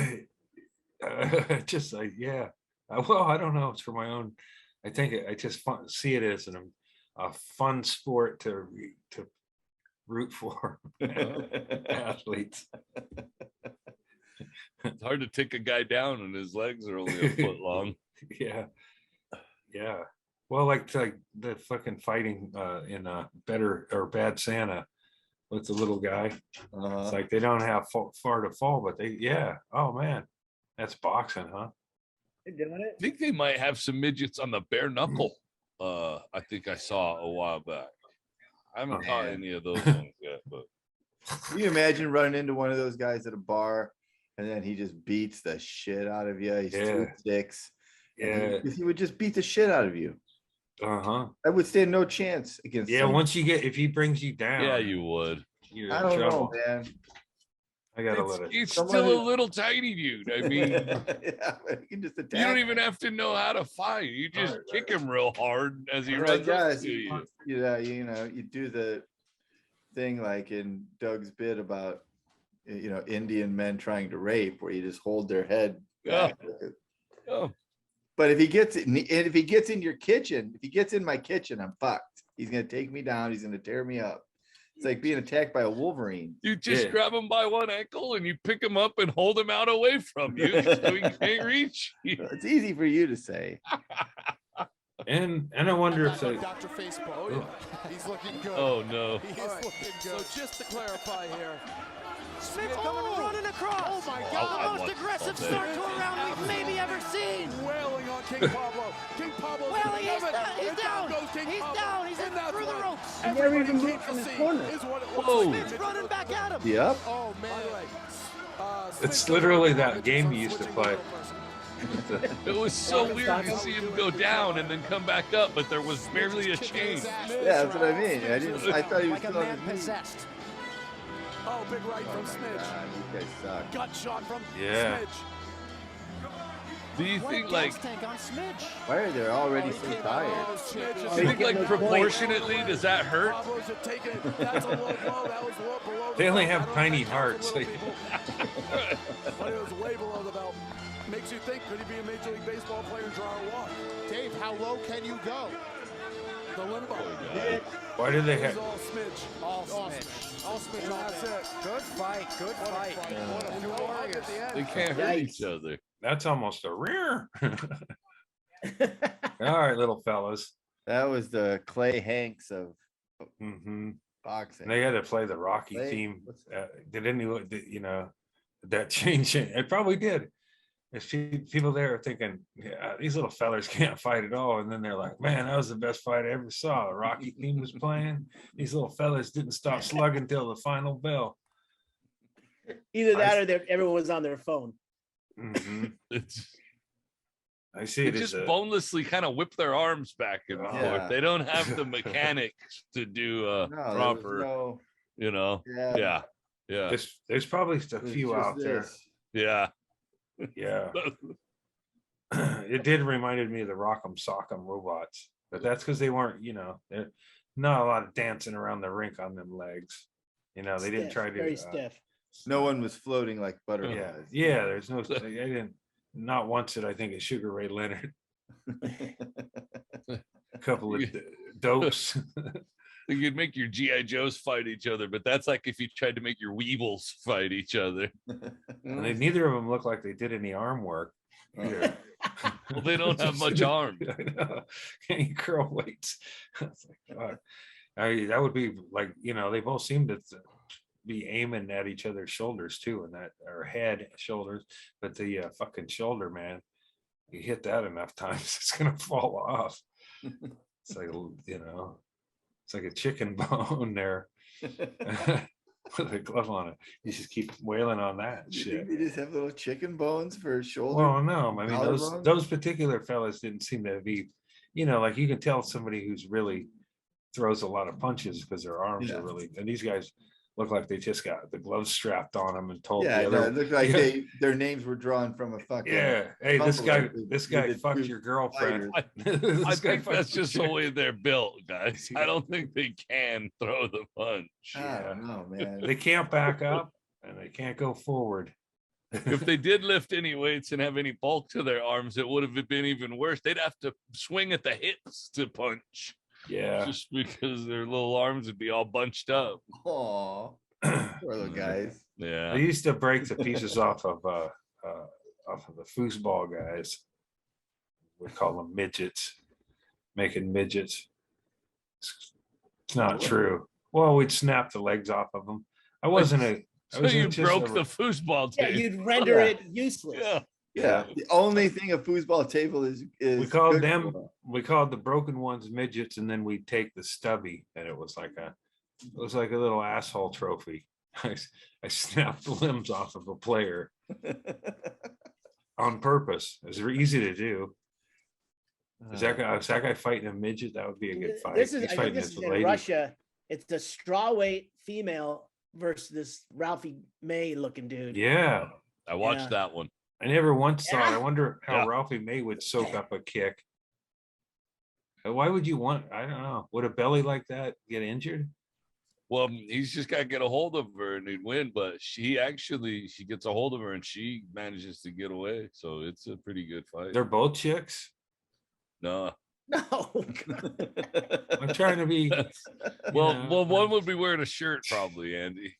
Just like, yeah. Well, I don't know. It's for my own. I think I just see it as a fun sport to root for athletes. It's hard to take a guy down and his legs are only a foot long. Yeah. Well, like the fucking fighting in Better or Bad Santa with the little guy. It's like they don't have far to fall, but oh man, that's boxing, huh? They're doing it. I think they might have some midgets on the bare knuckle. I think I saw a while back. I haven't caught man. any of those ones yet, but Can you imagine running into one of those guys at a bar and then he just beats the shit out of you? He's 2'6". Yeah. He would just beat the shit out of you. Uh-huh. I would stand no chance against Yeah, someone. once if he brings you down, yeah, you would. you're I in don't know, trouble. man. I gotta let it. It's Somebody- still a little tiny dude. I mean, Yeah, you can just attack. you don't even have to know how to fight. You just kick him real hard as he runs up guys, to you. you do the thing like in Doug's bit about Indian men trying to rape, where you just hold their head back. Oh, But if he gets in your kitchen, if he gets in my kitchen, I'm fucked. He's gonna take me down. He's gonna tear me up. It's like being attacked by a wolverine. you just Yeah. grab him by one ankle and you pick him up and hold him out away from you so he can't reach you. It's easy for you to say. And I wonder if they. Dr. Facebook. Oh, yeah. He's looking good. Oh no. He is looking good. So just to clarify here. Smith coming running across. Oh my I God. The most watched aggressive all day. start to a round we've maybe ever seen. Wailing on King Pablo. King Pablo. Well, he's down. He's down. He's in through the ropes. He never even moved from his corner. Whoa. Smith's running back at him. Yep. Oh man. It's literally that game you used to play. It was so weird to see him go down and then come back up, but there was barely a change. Yeah, that's what I mean. I thought he was Like a still on man his knees. possessed. Oh, big right from Oh my Smidge. God, you guys suck. Gut shot from Yeah. Smidge. Do you What a think gas like tank on Smidge. Why are they already so tired? Oh, Smidge is do you think getting like those points. proportionately does that hurt? Pablo's have taken it. That's a low blow. That was low below the They only belt. have I don't tiny think that hearts. was a little people. But it was way below the belt. Makes you think, could he be a Major League Baseball player and draw a walk? Dave, how low can you go? The limbo. Why do they It was have? all Smidge. All Smidge. All Smidge. And that's it. Good fight. Good fight. What a few warriors at the end. They can't hurt Yikes. each other. That's almost a rear. All right, little fellas. That was the Clay Hanks of Hmm. boxing. They had to play the Rocky Play- theme. what's that? Did that change it? It probably did. there's people there are thinking, yeah, these little fellers can't fight at all. And then they're like, man, that was the best fight I ever saw. The Rocky theme was playing. These little fellers didn't stop slugging till the final bell. Either that or everyone was on their phone. Mhm. It's I see they it as just a, bonelessly kind of whip their arms back and forth. Yeah. They don't have the mechanics to do No, there was proper, no- you know. Yeah. Yeah. there's probably a it was few just out there. this. Yeah. Yeah. It did reminded me of the Rock'em Sock'em robots, but that's because they weren't, they're not a lot of dancing around the rink on them legs. They didn't Stiff, try to. very stiff. No one was floating like butterflies. Yeah. There's no. I didn't. Not once did I think of Sugar Ray Leonard. A couple of dopes. You'd make your GI Joes fight each other, but that's like if you tried to make your Weebles fight each other. And neither of them look like they did any arm work. either. Well, they don't have much arm. I know. Can't you curl weights? It's like, fuck. That would be like, they both seem to be aiming at each other's shoulders too, and that or head, shoulders, but the fucking shoulder, man, you hit that enough times, it's gonna fall off. It's like, it's like a chicken bone there. With a glove on it. You just keep wailing on that You shit. think they just have little chicken bones for shoulder? Well, no, I mean collarbone? those particular fellas didn't seem to be, like you can tell somebody who's really throws a lot of punches because their arms Yeah. are really, and these guys look like they just got the gloves strapped on them and told Yeah, the no, other. it looked like Yeah. their names were drawn from a fucking. Yeah, hey, this Tumblr guy with the fucked two your girlfriend. I This guy think fucked that's just your- the way they're built, guys. I don't think they can throw the punch. I don't know, man. They can't back up and they can't go forward. If they did lift any weights and have any bulk to their arms, it would have been even worse. They'd have to swing at the hips to punch, Yeah. just because their little arms would be all bunched up. Aw, poor little guys. Yeah. They used to break the pieces off of the foosball guys. We call them midgets, making midgets. It's not true. Well, we'd snap the legs off of them. I wasn't a. I So was you just broke a- the foosball Yeah, tape. you'd render Yeah. it useless. Yeah. Yeah, the only thing a foosball table is. We called good them. for. We called the broken ones midgets, and then we'd take the stubby, and it was like a little asshole trophy. I snapped the limbs off of a player on purpose. It was easy to do. Is that guy fighting a midget? That would be a good fight. This is, He's I think fighting this this is in lady. Russia. It's the strawweight female versus this Ralphie May looking dude. Yeah, I watched Yeah. that one. I never once thought. I Yeah. wonder how Yeah. Ralphie May would soak up a kick. Why would you want? I don't know. Would a belly like that get injured? Well, he's just got to get a hold of her and he'd win. But she gets a hold of her and she manages to get away. So it's a pretty good fight. They're both chicks. No. No. I'm trying to be. Well, one would be wearing a shirt, probably, Andy.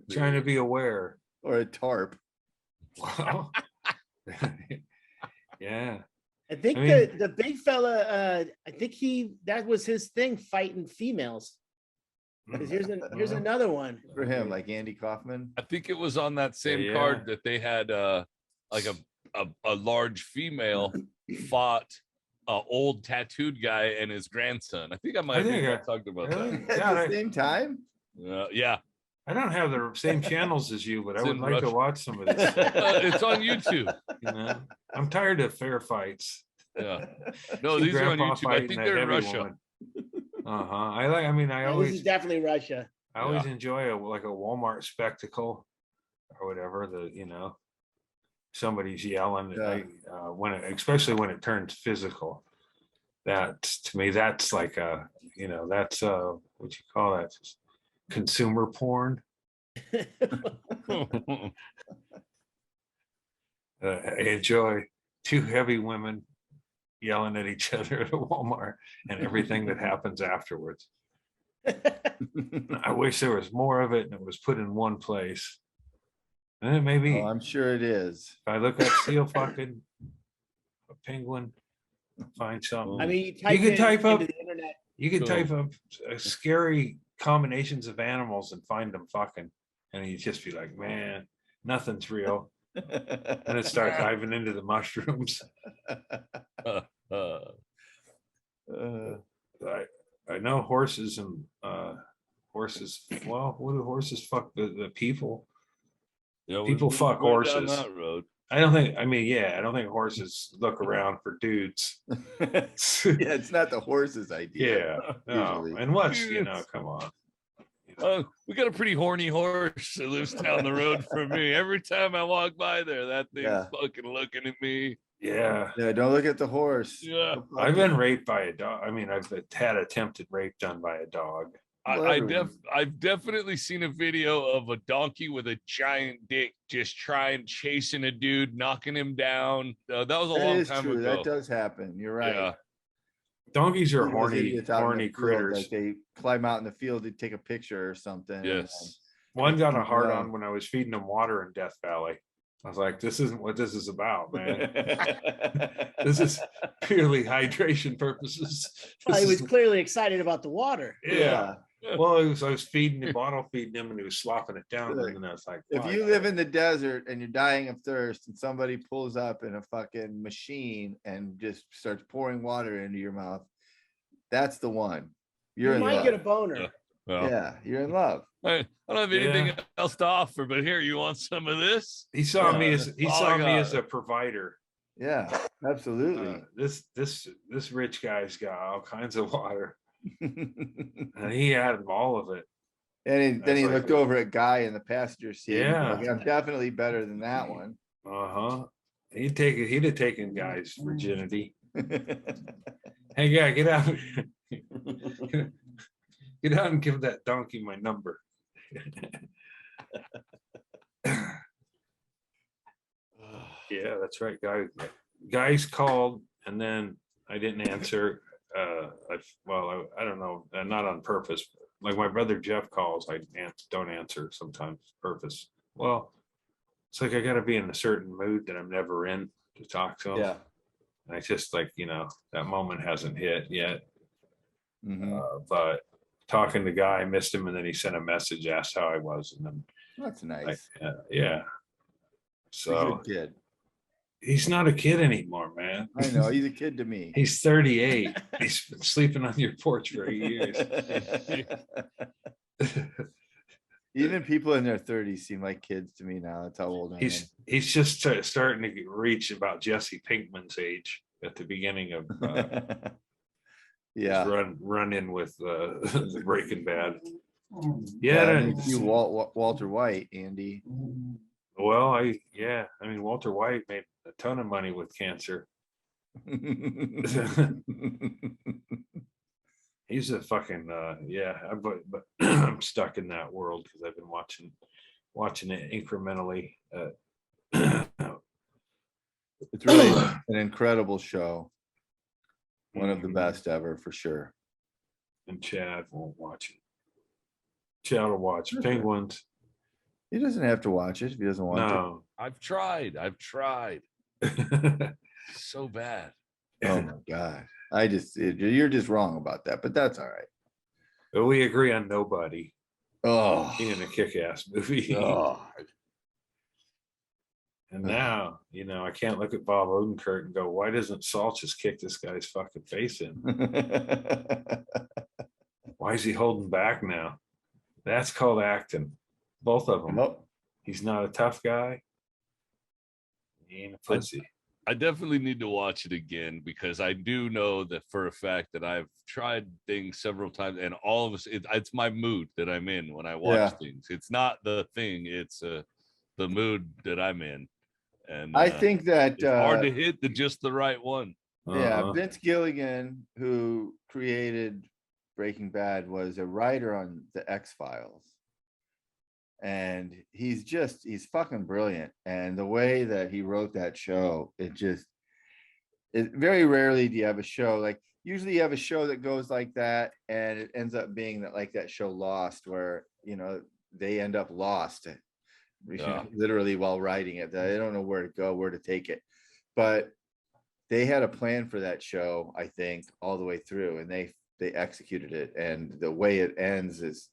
Trying to be aware. Or a tarp. Well, yeah. I think I mean- the big fella, I think that was his thing, fighting females. 'Cause here's another one. For him, like Andy Kaufman. I think it was on that same Yeah. card that they had like a large female fought an old tattooed guy and his grandson. I think I might have talked about Really? that. At Yeah, the same time? Yeah. I don't have the same channels as you, but I It's would in like to Russia. watch some of this. It's on YouTube. I'm tired of fair fights. Yeah. No, See these are on grandpa YouTube. I fighting think that thing they're in heavy Russia. woman. I Yeah, this is definitely Russia. I always enjoy a Walmart spectacle or whatever. Somebody's yelling. Yeah. Especially when it turns physical. That to me, that's like that's what you call that? Consumer porn. I enjoy two heavy women yelling at each other at a Walmart and everything that happens afterwards. I wish there was more of it and it was put in one place. And it may be. Oh, I'm sure it is. If I look up seal fucking a penguin, find something. I mean, you can it type up- into the internet. You can Cool. type up scary combinations of animals and find them fucking, and you just be like, man, nothing's real. And then start diving into the mushrooms. Uh, I know horses and horses. Well, what do horses fuck the people? yeah, People fuck we're down horses. that road. I don't think. I mean, yeah, I don't think horses look around for dudes. Yeah, it's not the horse's idea. Yeah, no. Usually. And what's come on. We got a pretty horny horse that lives down the road from me. Every time I walk by there, that thing's fucking looking at me. Yeah. Yeah, don't look at the horse. Yeah. I've been raped by a dog. I mean, I've had attempted rape done by a dog. I've definitely seen a video of a donkey with a giant dick just chasing a dude, knocking him down. That was a long time ago. That does happen. You're right. Yeah. Donkeys are Those horny idiots out in the field, critters. Like they climb out in the field to take a picture or something. Yes. One got a hard on when I was feeding him water in Death Valley. I was like, this isn't what this is about, man. This is purely hydration purposes. He was clearly excited about the water. Yeah. Well, I was feeding him, bottle feeding him, and he was slopping it down. And I was like, if you live in the desert and you're dying of thirst and somebody pulls up in a fucking machine and just starts pouring water into your mouth, that's the one. You might get a boner. Yeah, you're in love. I don't have anything else to offer, but here, you want some of this? He saw me as a provider. Yeah, absolutely. This rich guy's got all kinds of water. And he had all of it. And then he looked over at Guy in the passenger seat. Yeah, like, I'm definitely better than that one. He'd have taken Guy's virginity. Hey, Guy, get out! Get out and give that donkey my number. Yeah, that's right. Guys called, and then I didn't answer. I don't know, not on purpose. Like my brother Jeff calls, I don't answer sometimes purpose. Well, it's like I got to be in a certain mood that I'm never in to talk to him. Yeah. And I just that moment hasn't hit yet. Mm-hmm. But talking to Guy, I missed him, and then he sent a message, asked how I was, and then that's nice. Yeah. So he's a kid. He's not a kid anymore, man. I know, he's a kid to me. He's 38. He's been sleeping on your porch for 8 years. Even people in their 30s seem like kids to me now. That's how old I am. He's just starting to reach about Jesse Pinkman's age at the beginning of run in with the Breaking Bad. Yeah, you Walter White, Andy. Well, I mean, Walter White made a ton of money with cancer. He's a fucking but I'm stuck in that world because I've been watching it incrementally. It's really an incredible show. One of the best ever, for sure. And Chad won't watch it. Chad will watch Penguins. He doesn't have to watch it if he doesn't want to. I've tried. So bad. Oh my God. You're just wrong about that, but that's all right. But we agree on Nobody. Oh, in a kick-ass movie. God. And now, I can't look at Bob Odenkirk and go, why doesn't Salt just kick this guy's fucking face in? Why is he holding back now? That's called acting. Both of them. Nope. He's not a tough guy. He ain't a pussy. I definitely need to watch it again because I do know that for a fact that I've tried things several times, and all of us, it's my mood that I'm in when I watch things. It's not the thing; it's the mood that I'm in. And I think that it's hard to hit just the right one. Yeah, Vince Gilligan, who created Breaking Bad, was a writer on the X-Files. And he's fucking brilliant. And the way that he wrote that show, it very rarely do you have a show like, usually you have a show that goes like that and it ends up being that show Lost, where they end up lost literally while writing it. They don't know where to go, where to take it. But they had a plan for that show, I think, all the way through, and they executed it. And the way it ends is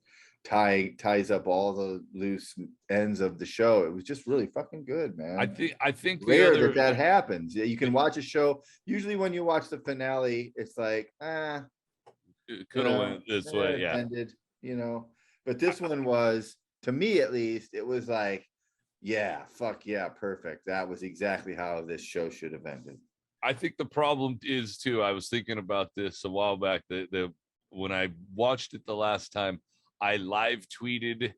ties up all the loose ends of the show. It was just really fucking good, man. I think the rare other, that happens. You can watch a show. Usually when you watch the finale, it's like, it could have went this way. Yeah. ended, but this one was, to me at least, it was like, yeah, fuck yeah, perfect. That was exactly how this show should have ended. I think the problem is too, I was thinking about this a while back, the when I watched it the last time, I live tweeted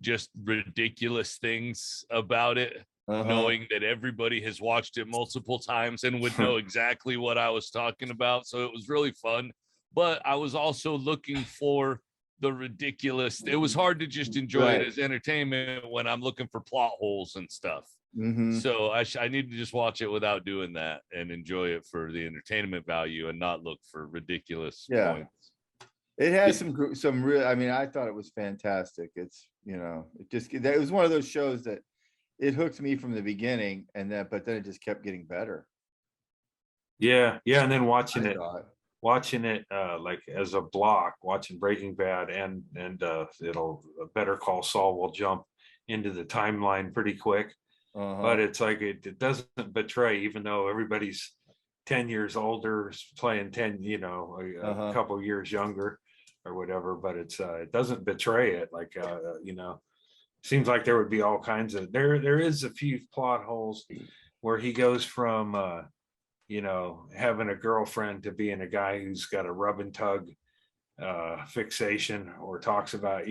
just ridiculous things about it, knowing that everybody has watched it multiple times and would know exactly what I was talking about. So it was really fun. But I was also looking for the ridiculous. It was hard to just enjoy it as entertainment when I'm looking for plot holes and stuff. So I need to just watch it without doing that and enjoy it for the entertainment value and not look for ridiculous points. It has some real, I mean, I thought it was fantastic. It's, it was one of those shows that it hooked me from the beginning, but then it just kept getting better. Yeah. And then watching it like as a block, watching Breaking Bad and Better Call Saul will jump into the timeline pretty quick. But it's like it doesn't betray, even though everybody's 10 years older, playing 10, a couple years younger or whatever, but it doesn't betray it. Like, seems like there would be all kinds of, there is a few plot holes where he goes from, having a girlfriend to being a guy who's got a rub and tug fixation, or talks about,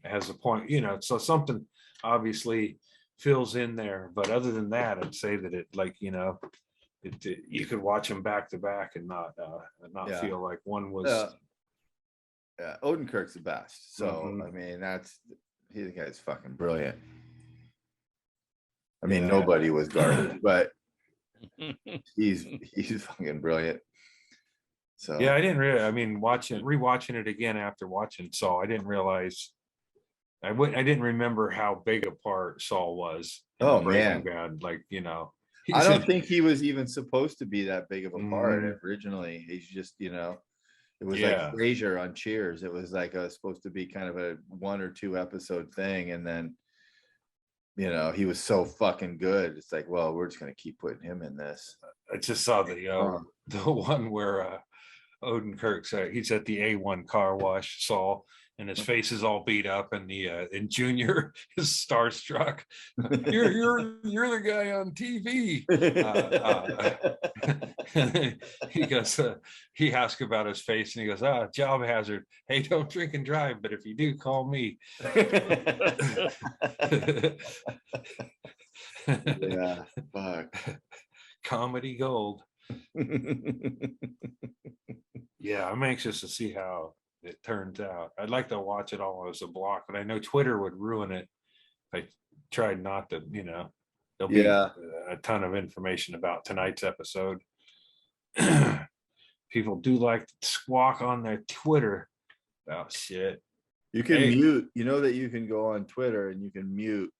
has a point, so something obviously fills in there. But other than that, I'd say that it, like, you could watch them back to back and not feel like one was. Odenkirk's the best. So I mean, the guy's fucking brilliant. I mean, nobody was garbage, but he's fucking brilliant. So yeah, I didn't really. I mean, rewatching it again after watching Saul, I didn't realize. I didn't remember how big a part Saul was. Oh man, Bad. Like, I don't think he was even supposed to be that big of a part originally. He's just, it was like Frasier on Cheers. It was like supposed to be kind of a 1 or 2 episode thing, and then he was so fucking good. It's like, well, we're just gonna keep putting him in this. I just saw the one where Odenkirk's he's at the A1 car wash, Saul, and his face is all beat up, and and Junior is starstruck. You're the guy on TV. He goes, he asks about his face, and he goes, job hazard. Hey, don't drink and drive, but if you do, call me. Yeah, fuck. Comedy gold. Yeah, I'm anxious to see how it turns out. I'd like to watch it all as a block, but I know Twitter would ruin it if I tried not to. There'll be a ton of information about tonight's episode. People do like to squawk on their Twitter about shit. You can mute. You know that you can go on Twitter and you can mute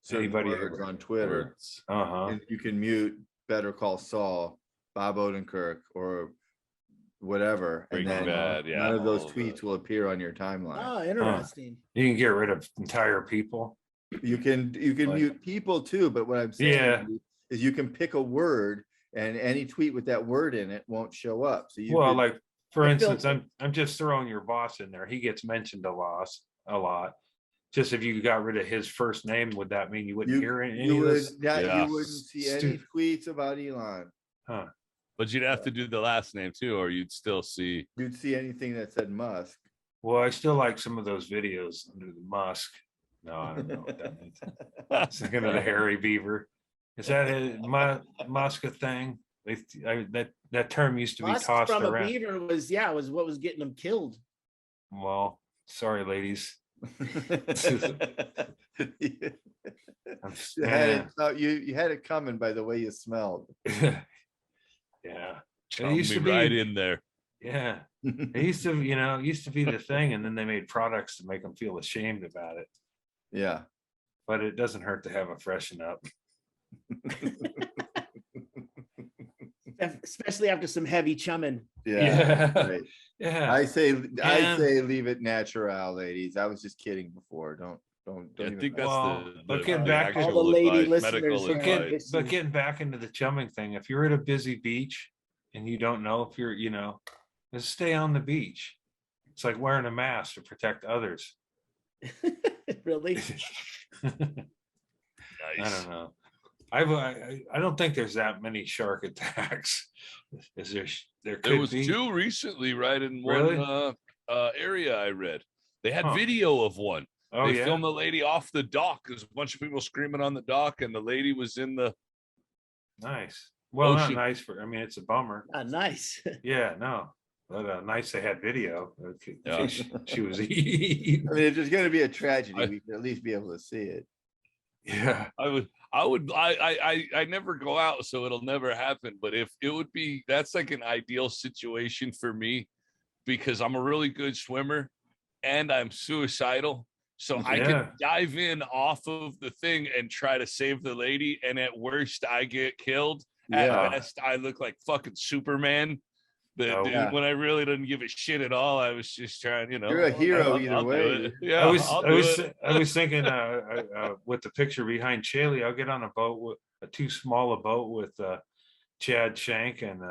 certain Anybody words on Twitter. And you can mute Better Call Saul, Bob Odenkirk, or whatever, and then none of those tweets will appear on your timeline. Oh, interesting. You can get rid of entire people. You can mute people too, but what I'm saying is you can pick a word, and any tweet with that word in it won't show up. So like, for instance, I'm just throwing your boss in there. He gets mentioned a lot. Just if you got rid of his first name, would that mean you wouldn't hear any of this? You wouldn't see any tweets about Elon. But you'd have to do the last name too, or you'd still see. You'd see anything that said Musk. Well, I still like some of those videos under the Musk. No, I don't know what that means. Thinking of the hairy beaver. Is that a Musk thing? That term used to be Musk tossed from around. A beaver was what was getting him killed. Well, sorry, ladies. You had it coming by the way you smelled. Yeah, it used to be right in there. Yeah, it used to be the thing, and then they made products to make them feel ashamed about it. Yeah, but it doesn't hurt to have a freshen up. especially after some heavy chumming. Yeah. Yeah. Right. Yeah. I say And- leave it natural, ladies. I was just kidding before. Don't I even think mess. that's Well, the but getting the back to- All the actual lady advice, listeners medical here. advice. But getting back into the chumming thing, if you're at a busy beach and you don't know if you're, just stay on the beach. It's like wearing a mask to protect others. Really? I Nice. don't know. I don't think there's that many shark attacks. Is there? There There could was be. 2 recently, right? In Really? one area I read. They had Huh. video of one. Oh They yeah. filmed the lady off the dock. There's a bunch of people screaming on the dock, and the lady was in the Nice. Well, not Ocean. nice for. I mean, it's a bummer. Ah, nice. Yeah, no. But nice they had video. Okay, Yeah. she was. I mean, if there's going to be a tragedy, I- we can at least be able to see it. Yeah. I never go out, so it'll never happen. But if it would be, that's like an ideal situation for me, because I'm a really good swimmer and I'm suicidal. So I Yeah. can dive in off of the thing and try to save the lady. And at worst, I get killed. Yeah. At best, I look like fucking Superman. Oh, Dude, yeah. when I really didn't give a shit at all, I was just trying, You're a hero either I'll do way. it. Yeah, I was I'll I do was it. I was thinking with the picture behind Chaille, I'll get on a boat with too small a boat with Chad Shank and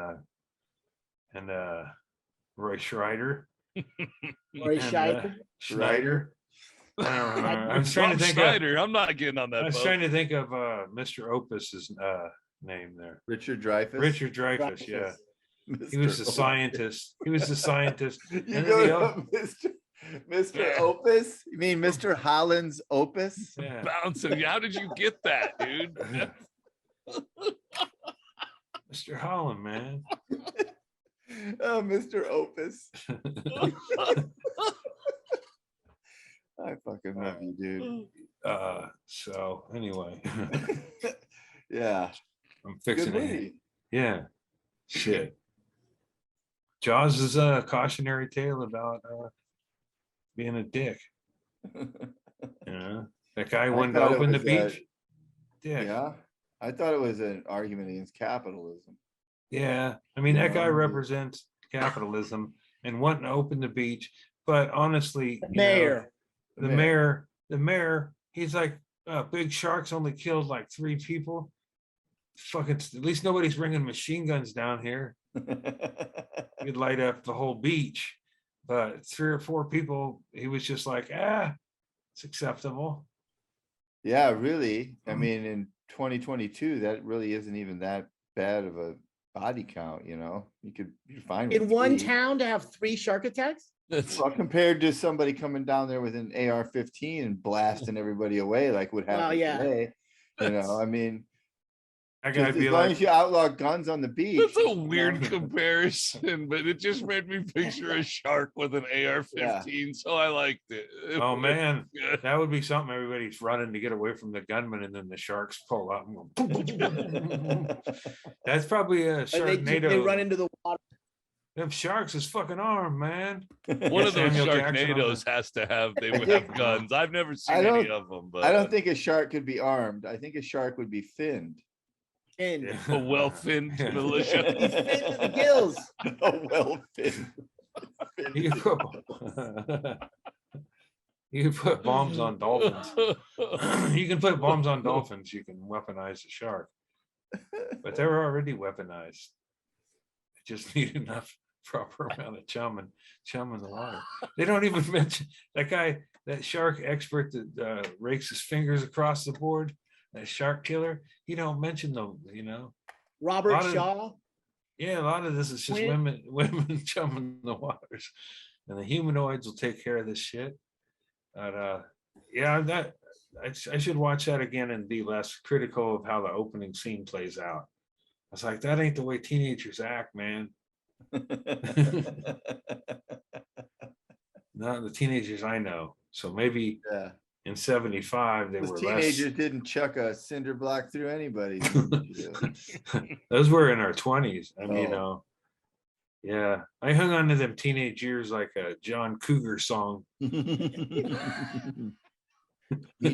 Roy Schreider. Roy and, Scheider. Schneider. I don't remember. I was trying Rob to think Schneider, I'm not getting on I that was boat. trying to think of Mr. Opus's name there. Richard Dreyfuss. Richard Dreyfuss, yeah. He was the Mr. scientist. He was the scientist. You And go then to Mr. Opus? You mean Mr. Holland's Opus? yeah. Bouncing. How did you get that, dude? Mr. Holland, man. Oh, Mr. Opus. I fucking love you, dude. So anyway, Yeah. I'm Good fixing it. movie. Yeah. Shit. Jaws is a cautionary tale about being a dick. That guy wanted to thought it open the was, beach. Dick. Yeah. I thought it was an argument against capitalism. Yeah. I mean, that guy Yeah. represents capitalism and wanting to open the beach. But honestly, Mayor. the mayor, he's like, big sharks only killed like 3 people. Fucking, at least nobody's bringing machine guns down here. You'd light up the whole beach. But 3 or 4 people, he was just like, it's acceptable. Yeah, really. I mean, in 2022, that really isn't even that bad of a body count, you're fine In with one 3. town to have 3 shark attacks? That's Well, compared to somebody coming down there with an AR-15 and blasting everybody away like would happen yeah. today. I mean, That just guy'd be as long like, as you outlaw guns on the beach. that's a weird comparison, but it just made me picture a shark with an AR-15, so I liked it. oh man, Yeah. that would be something. Everybody's running to get away from the gunman, and then the sharks pull up. And go, that's probably a Or they Sharknado. run into the water. Them sharks is fucking armed, man. One of those Samuel Jackson on Sharknadoes has to have, they would think- have guns. I've never seen I don't- any of them, but I don't think a shark could be armed. I think a shark would be finned. In. a well-finned Yeah. militia. He's fit to the gills. Oh, well finned. You put, you put bombs on dolphins. You can put bombs on dolphins. You can weaponize a shark, but they're already weaponized. They just need enough proper amount of chum in the water. They don't even mention that guy, that shark expert that rakes his fingers across the board. That shark killer. You don't mention them. Robert Lot of- Shaw. Yeah, a lot of this is just When- women chumming the waters, and the humanoids will take care of this shit. But yeah, I should watch that again and be less critical of how the opening scene plays out. I was like, that ain't the way teenagers act, man. Not the teenagers I know. So maybe Yeah. in '75 they Those were teenagers didn't chuck a cinder block through anybody. less. Those were in our 20s. I mean, Oh. yeah, I hung on to them teenage years like a John Cougar song. Me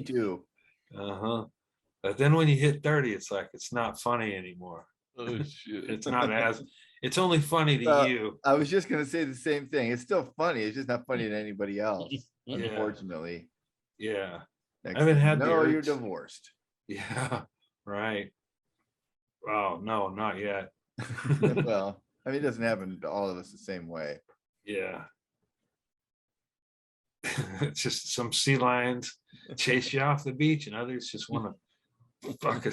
too. But then when you hit 30, it's like it's not funny anymore. Oh shit. It's not as, it's only funny to Well, you. I was just gonna say the same thing. It's still funny. It's just not funny to anybody else, Yeah. unfortunately. Yeah. Next haven't thing you had the know, you're urge. divorced. Yeah. Right. Oh, no, not yet. Well, I mean, it doesn't happen to all of us the same way. Yeah. It's just some sea lions chase you off the beach and others just want to fuck a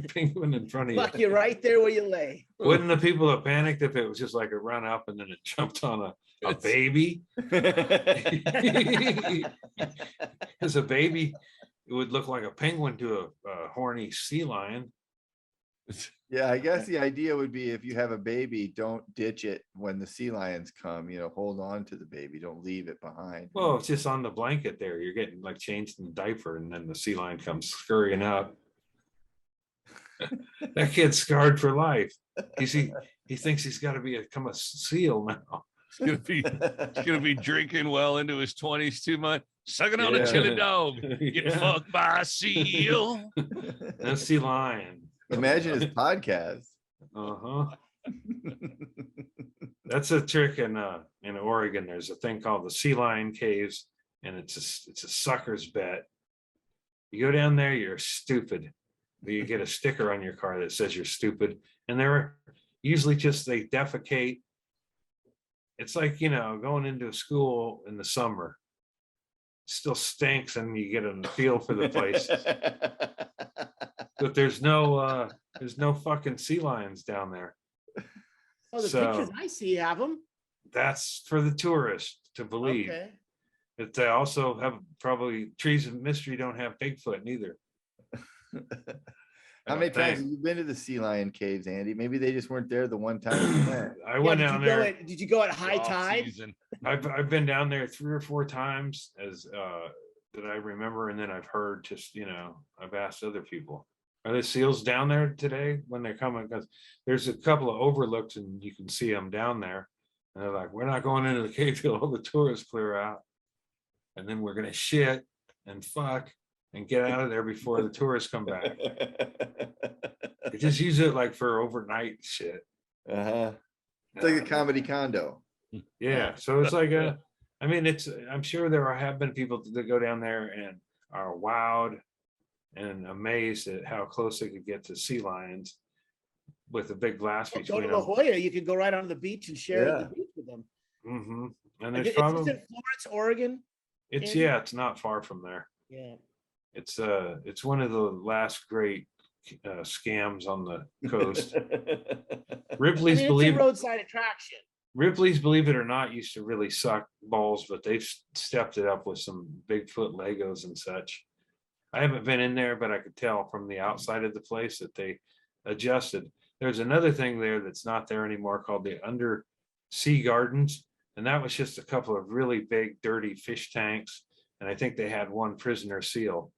penguin in front of Fuck you. you right there where you lay. Wouldn't the people have panicked if it was just like a run up and then it jumped on a It's- baby? As a baby, it would look like a penguin to a horny sea lion. Yeah, I guess the idea would be if you have a baby, don't ditch it when the sea lions come, hold on to the baby, don't leave it behind. Well, it's just on the blanket there. You're getting like changed in the diaper, and then the sea lion comes scurrying up. That kid's scarred for life. He thinks he's got to become a seal now. He's gonna be drinking well into his 20s too much, sucking on Yeah. a chili dog, getting Yeah. fucked by a seal. No sea lion. Imagine his podcast. Uh-huh. That's a trick in Oregon. There's a thing called the sea lion caves, and it's a sucker's bet. You go down there, you're stupid. You get a sticker on your car that says you're stupid, and they're usually just they defecate. It's like going into a school in the summer. It still stinks, and you get a feel for the place. But there's no fucking sea lions down there. Oh, the So- pictures I see have them. That's for the tourists to believe. Okay. But they also have probably trees of mystery don't have Bigfoot neither. How many times have you been to the sea lion caves, Andy? Maybe they just weren't there the one time you went. I went down there. Did you go at high Off tide? season. I've been down there 3 or 4 times as that I remember, and then I've heard just I've asked other people, are there seals down there today when they're coming? Because there's a couple of overlooks and you can see them down there, and they're like, we're not going into the cave till all the tourists clear out, and then we're gonna shit and fuck and get out of there before the tourists come back. They just use it like for overnight shit. Uh-huh. It's like a comedy condo. Yeah, so it's like I'm sure there have been people that go down there and are wowed and amazed at how close they could get to sea lions with a big glass Go between to La them. Jolla. You could go right on the beach and share at the beach with them. Hmm. And Is there's this in probably Florence, Oregon? Andy? it's not far from there. Yeah. It's one of the last great scams on the coast. Ripley's It's a believe roadside attraction. Ripley's, believe it or not, used to really suck balls, but they've stepped it up with some Bigfoot Legos and such. I haven't been in there, but I could tell from the outside of the place that they adjusted. There's another thing there that's not there anymore called the Undersea Gardens. And that was just a couple of really big, dirty fish tanks. And I think they had one prisoner seal.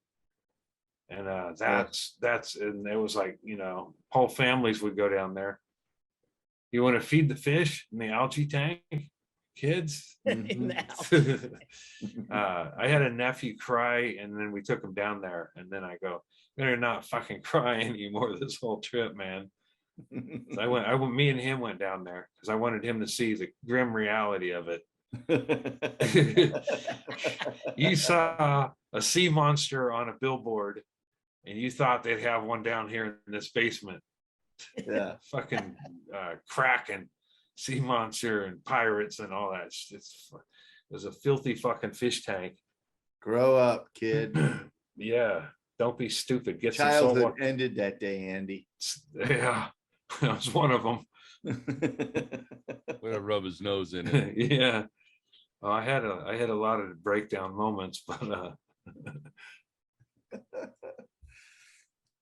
And and it was like, whole families would go down there. You want to feed the fish in the algae tank, kids? In the house. I had a nephew cry, and then we took him down there, and then I go, "Better not fucking cry anymore this whole trip, man." So me and him went down there because I wanted him to see the grim reality of it. You saw a sea monster on a billboard, and you thought they'd have one down here in this basement. Yeah. Fucking Kraken, sea monster, and pirates and all that. It was a filthy fucking fish tank. Grow up, kid. Yeah, don't be stupid. Get some soul. Childhood ended that day, Andy. Yeah, that was one of them. We're gonna rub his nose in it. Yeah. Well, I had a lot of breakdown moments, but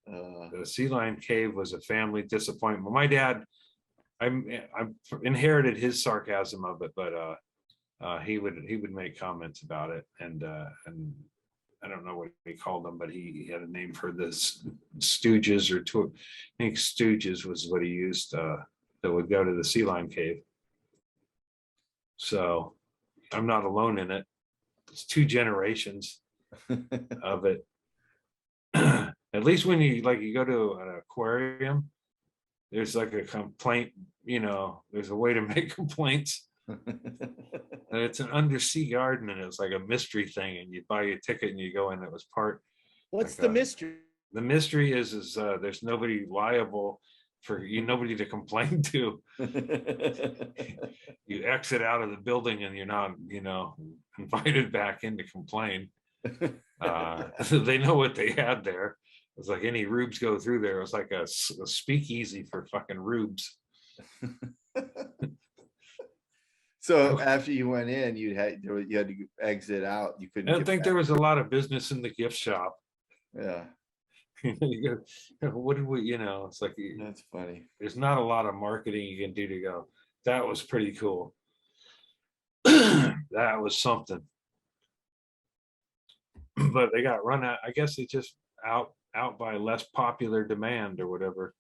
the Sea Lion Cave was a family disappointment. My dad, I inherited his sarcasm of it, but he would make comments about it, and I don't know what he called them, but he had a name for this stooges I think stooges was what he used that would go to the Sea Lion Cave. So I'm not alone in it. It's 2 generations of it. At least when you go to an aquarium, there's like a complaint, there's a way to make complaints. And it's an undersea garden, and it's like a mystery thing, and you buy a ticket and you go in. It was part. What's like the mystery? The mystery is there's nobody liable for nobody to complain to. You exit out of the building and you're not, invited back in to complain. They know what they had there. It's like any rubes go through there. It was like a speakeasy for fucking rubes. So after you went in, you had to exit out. You couldn't. I don't think there was a lot of business in the gift shop. Yeah, What did we, it's like, that's funny. there's not a lot of marketing you can do to go, that was pretty cool. That was something. But they got run out. I guess they just out by less popular demand or whatever.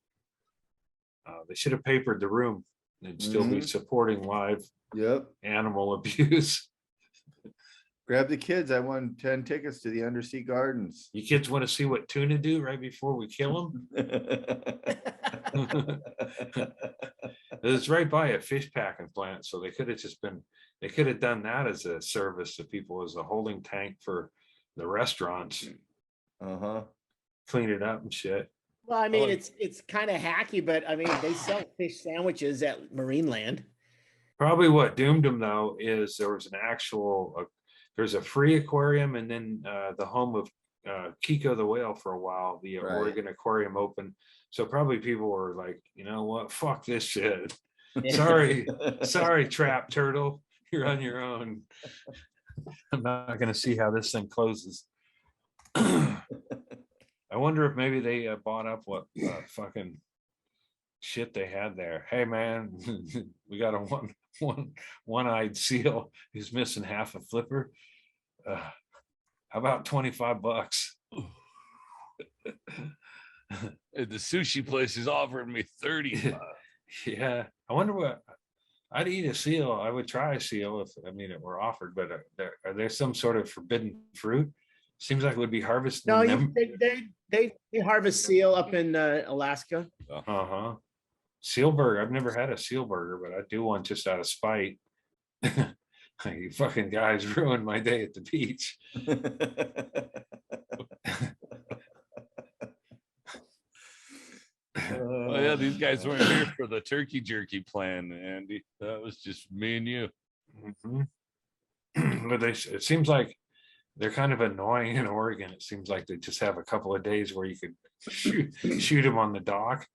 They should have papered the room. They'd still be supporting live Yep. animal abuse. Grab the kids. I won 10 tickets to the Undersea Gardens. You kids want to see what tuna do right before we kill them? It's right by a fish packing plant, so they could have done that as a service to people, as a holding tank for the restaurants. Clean it up and shit. Well, I mean, it's kind of hacky, but I mean, they sell fish sandwiches at Marineland. Probably what doomed them though is there was an actual there's a free aquarium, and then the home of Kiko the whale for a while, the Oregon Aquarium open. So probably people were like, you know what, fuck this shit. Sorry, trap turtle, you're on your own. I'm not gonna see how this thing closes. I wonder if maybe they bought up what fucking shit they had there. Hey man, we got a one-eyed seal who's missing half a flipper. How about $25? The sushi place is offering me 30. Yeah, I wonder what I'd eat a seal. I would try a seal if it were offered, but are there some sort of forbidden fruit? Seems like it would be harvested. No, they harvest seal up in Alaska. Seal burger. I've never had a seal burger, but I do one just out of spite. You fucking guys ruined my day at the beach. Oh yeah, these guys weren't here for the turkey jerky plan, Andy. That was just me and you. But it seems like they're kind of annoying in Oregon. It seems like they just have a couple of days where you could shoot them on the dock.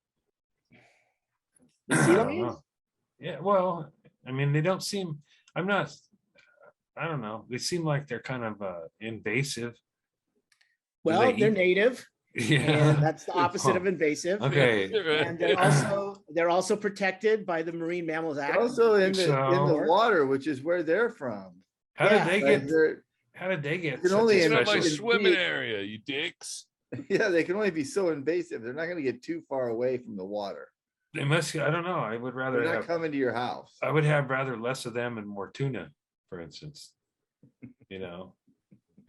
I don't know. Yeah, well, I mean, they don't seem. I don't know. They seem like they're kind of invasive. Well, they're native. Yeah, and that's the opposite of invasive. Okay, and they're also protected by the Marine Mammals Act. Also in the water, which is where they're from. How did they get? How did they get? Can only in my swimming area, you dicks. Yeah, they can only be so invasive. They're not going to get too far away from the water. They must. I don't know. I would rather They're not coming to your house. I would have rather less of them and more tuna, for instance.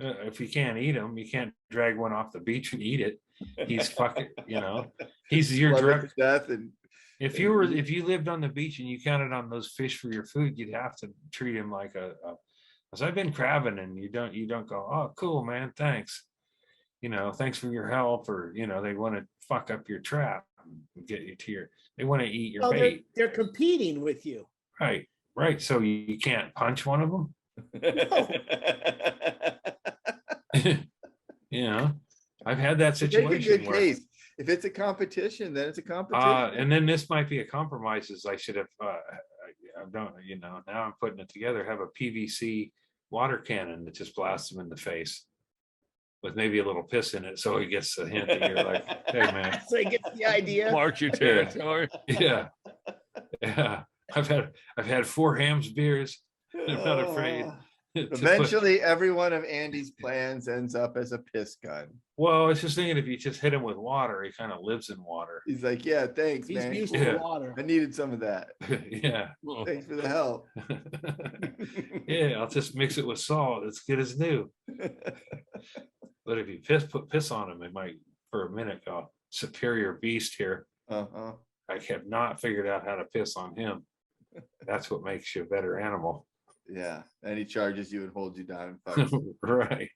If you can't eat them, you can't drag one off the beach and eat it. He's fucking. He's your direct death. And if you lived on the beach and you counted on those fish for your food, you'd have to treat him like because I've been crabbing, and you don't go, oh cool man, thanks. Thanks for your help, or they want to fuck up your trap and get you to they want to eat your bait. They're competing with you. Right. So you can't punch one of them. No. I've had that situation. Take a good case. If it's a competition, then it's a competition. And then this might be a compromise. I should have. I don't. Now I'm putting it together. Have a PVC water cannon that just blasts him in the face, with maybe a little piss in it, so he gets a hint that you're like, hey man. So he gets the idea. Mark your territory. Yeah. I've had 4 hams beers. I'm not afraid. Eventually, every one of Andy's plans ends up as a piss gun. Well, I was just thinking, if you just hit him with water, he kind of lives in water. He's like, yeah, thanks, He's man. used to water. I needed some of that. Yeah. Thanks for the help. Yeah, I'll just mix it with salt. It's good as new. But if you put piss on him, it might, for a minute, go superior beast here. I have not figured out how to piss on him. That's what makes you a better animal. Yeah, and he charges you and holds you down and fucks you. Right.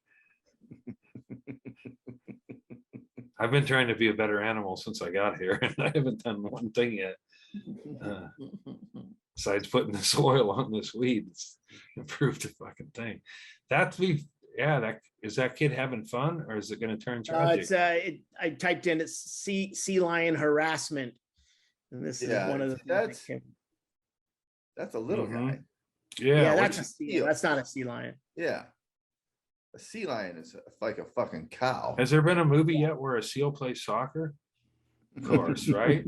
I've been trying to be a better animal since I got here, and I haven't done one thing yet. Besides putting this oil on this weed, it's improved the fucking thing. That is that kid having fun, or is it going to turn tragic? I typed in it's sea lion harassment, and this is one of the things that's a little guy. Yeah, that's a seal. That's not a sea lion. Yeah. A sea lion is like a fucking cow. Has there been a movie yet where a seal plays soccer? Of course, right?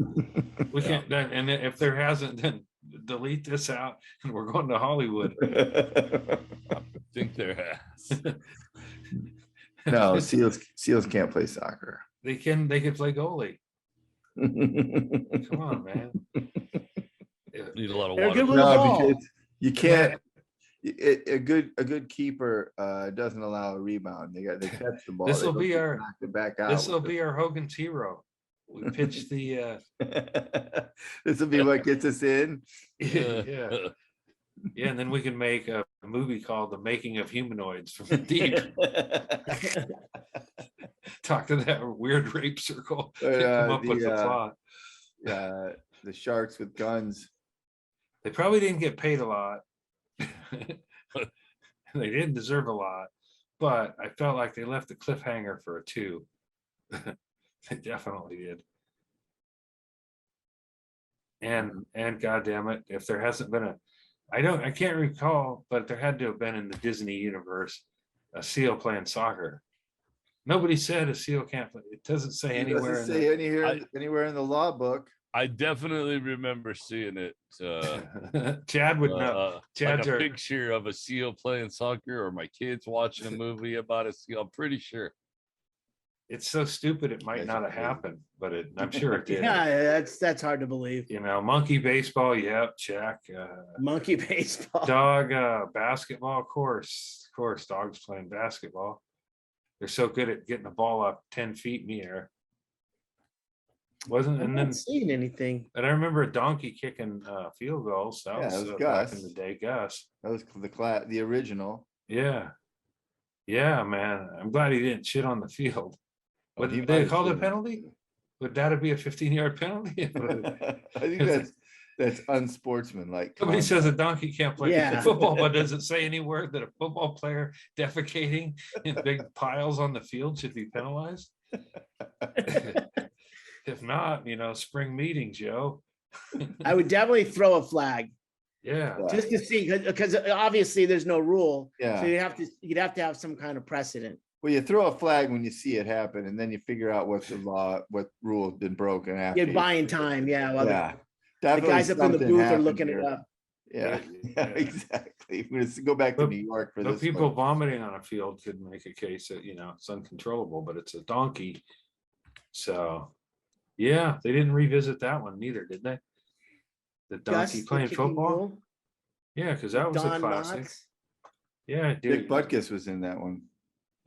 We can't then, and if there hasn't, then delete this out and we're going to Hollywood. I think there has. No, seals can't play soccer. They can play goalie. Come on, man. Need a lot of They're water. good with the ball. Because you can't. A good keeper doesn't allow a rebound. They catch the ball. This will be our back out. This will be our Hogan's Hero. We pitched the this will be what gets us in. yeah. And then we can make a movie called The Making of Humanoids from the Deep. Talk to that weird rape circle. Come up with the plot. The sharks with guns. They probably didn't get paid a lot. They didn't deserve a lot, but I felt like they left the cliffhanger for a 2. They definitely did. And goddamn it, if there hasn't been I can't recall, but there had to have been in the Disney universe a seal playing soccer. Nobody said a seal can't play. It doesn't say anywhere. Doesn't say anywhere in the law book. I definitely remember seeing it. Chad would know. Like a picture of a seal playing soccer, or my kids watching a movie about a seal. I'm pretty sure. It's so stupid it might not have happened, but I'm sure it did. Yeah, that's hard to believe. Monkey baseball, yep, check. Monkey baseball. Dog basketball, of course, dogs playing basketball. They're so good at getting the ball up 10 feet in the air. I'm not seeing anything. And I remember a donkey kicking field goals. That was Gus. back in the day, Gus. That was the original. Yeah, man. I'm glad he didn't shit on the field. What He did they might call the have. penalty? Would that be a 15-yard penalty? I think that's unsportsmanlike. Somebody says a donkey can't play Yeah. football, but does it say anywhere that a football player defecating in big piles on the field should be penalized? If not, spring meetings, Joe. I would definitely throw a flag Yeah. just to see, because obviously there's no rule. Yeah. So you'd have to have some kind of precedent. Well, you throw a flag when you see it happen, and then you figure out what rule has been broken after. You're buying time. Yeah. Well, the definitely guys up in the something booth are happened looking here. it up. Yeah, exactly. We're gonna go back to New York for The this. people one. vomiting on a field could make a case that, it's uncontrollable, but it's a donkey. So, yeah, they didn't revisit that one neither, did they? The donkey Gus, playing the kicking football? rule, Yeah, because that was a Don classic. Knotts. Yeah, Dick dude. Butkus was in that one.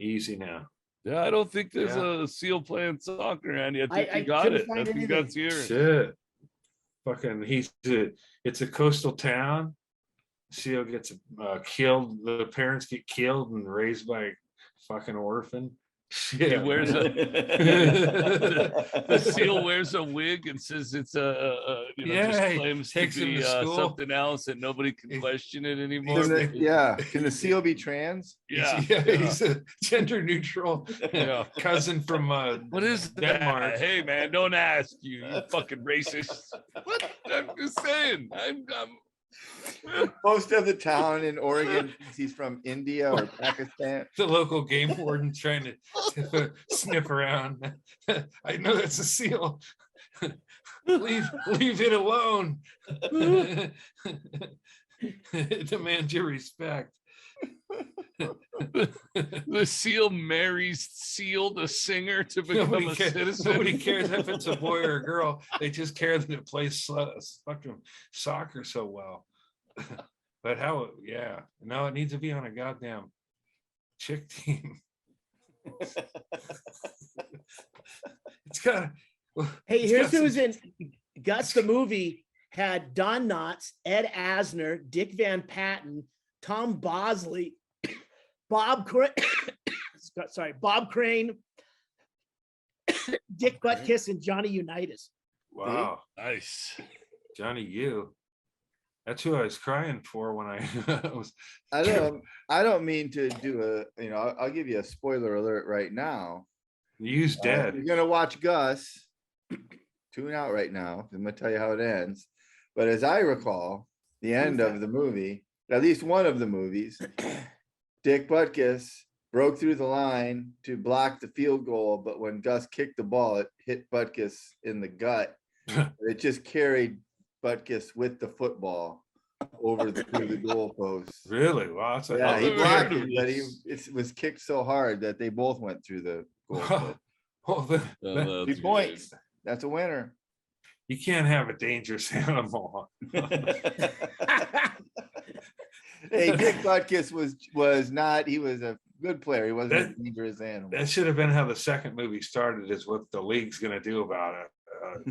Easy now. Yeah, I don't think there's a seal playing soccer, Andy. I think I you got couldn't it. I find think anything. that's yours. Shit. Fucking, it's a coastal town. Seal gets killed. The parents get killed and raised by a fucking orphan. Shit. He wears the seal wears a wig and says it's just he claims takes to him be to school. something else that nobody can question it anymore. Can the seal be trans? Yeah. He's a gender neutral Yeah. cousin from What is Denmark. that? Hey man, don't ask you fucking racist. What? I'm just saying. I'm Most of the town in Oregon thinks he's from India or Pakistan. The local game warden trying to sniff around. I know that's a seal. leave it alone. Demand your respect. the seal marries Seal the singer to become a citizen. Nobody cares if it's a boy or a girl. They just care that it plays fucking soccer so well. But no, it needs to be on a goddamn chick team. It's got. Hey, here's who's in Gus the movie had Don Knotts, Ed Asner, Dick Van Patten, Tom Bosley, Bob Crane, Dick Butkus, and Johnny Unitas. Wow. Nice. Johnny U. That's who I was crying for when I was. I don't mean to do I'll give you a spoiler alert right now. You's dead. You're gonna watch Gus. Tune out right now. I'm gonna tell you how it ends. But as I recall, the end of the movie, at least one of the movies, Dick Butkus broke through the line to block the field goal, but when Gus kicked the ball, it hit Butkus in the gut. It just carried Butkus with the football through the goalpost. Really? Wow. That's Yeah, he never blocked heard of it, but this. it was kicked so hard that they both went through the goalpost. Well, That's 2 points. That's a winner. you can't have a dangerous animal. Hey, Dick Butkus was not. He was a good player. He wasn't a dangerous animal. That should have been how the second movie started, is what the league's going to do about it.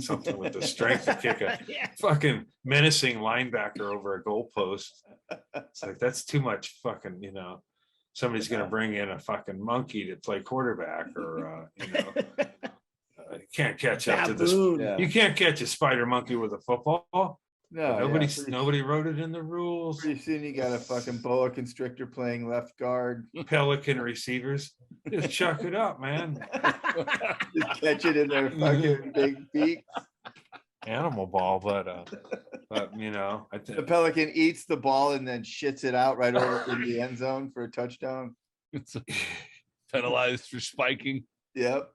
Something with the strength to kick a fucking menacing linebacker over a goalpost. It's like, that's too much fucking, somebody's going to bring in a fucking monkey to play quarterback, or, can't catch up to this. Baboon. Yeah. You can't catch a spider monkey with a football. No, Nobody wrote it in the rules. Pretty soon you got a fucking boa constrictor playing left guard. Pelican receivers, just chuck it up, man. Just catch it in their fucking big beak. Animal ball, but I The think pelican eats the ball and then shits it out right over in the end zone for a touchdown. It's penalized for spiking. Yep.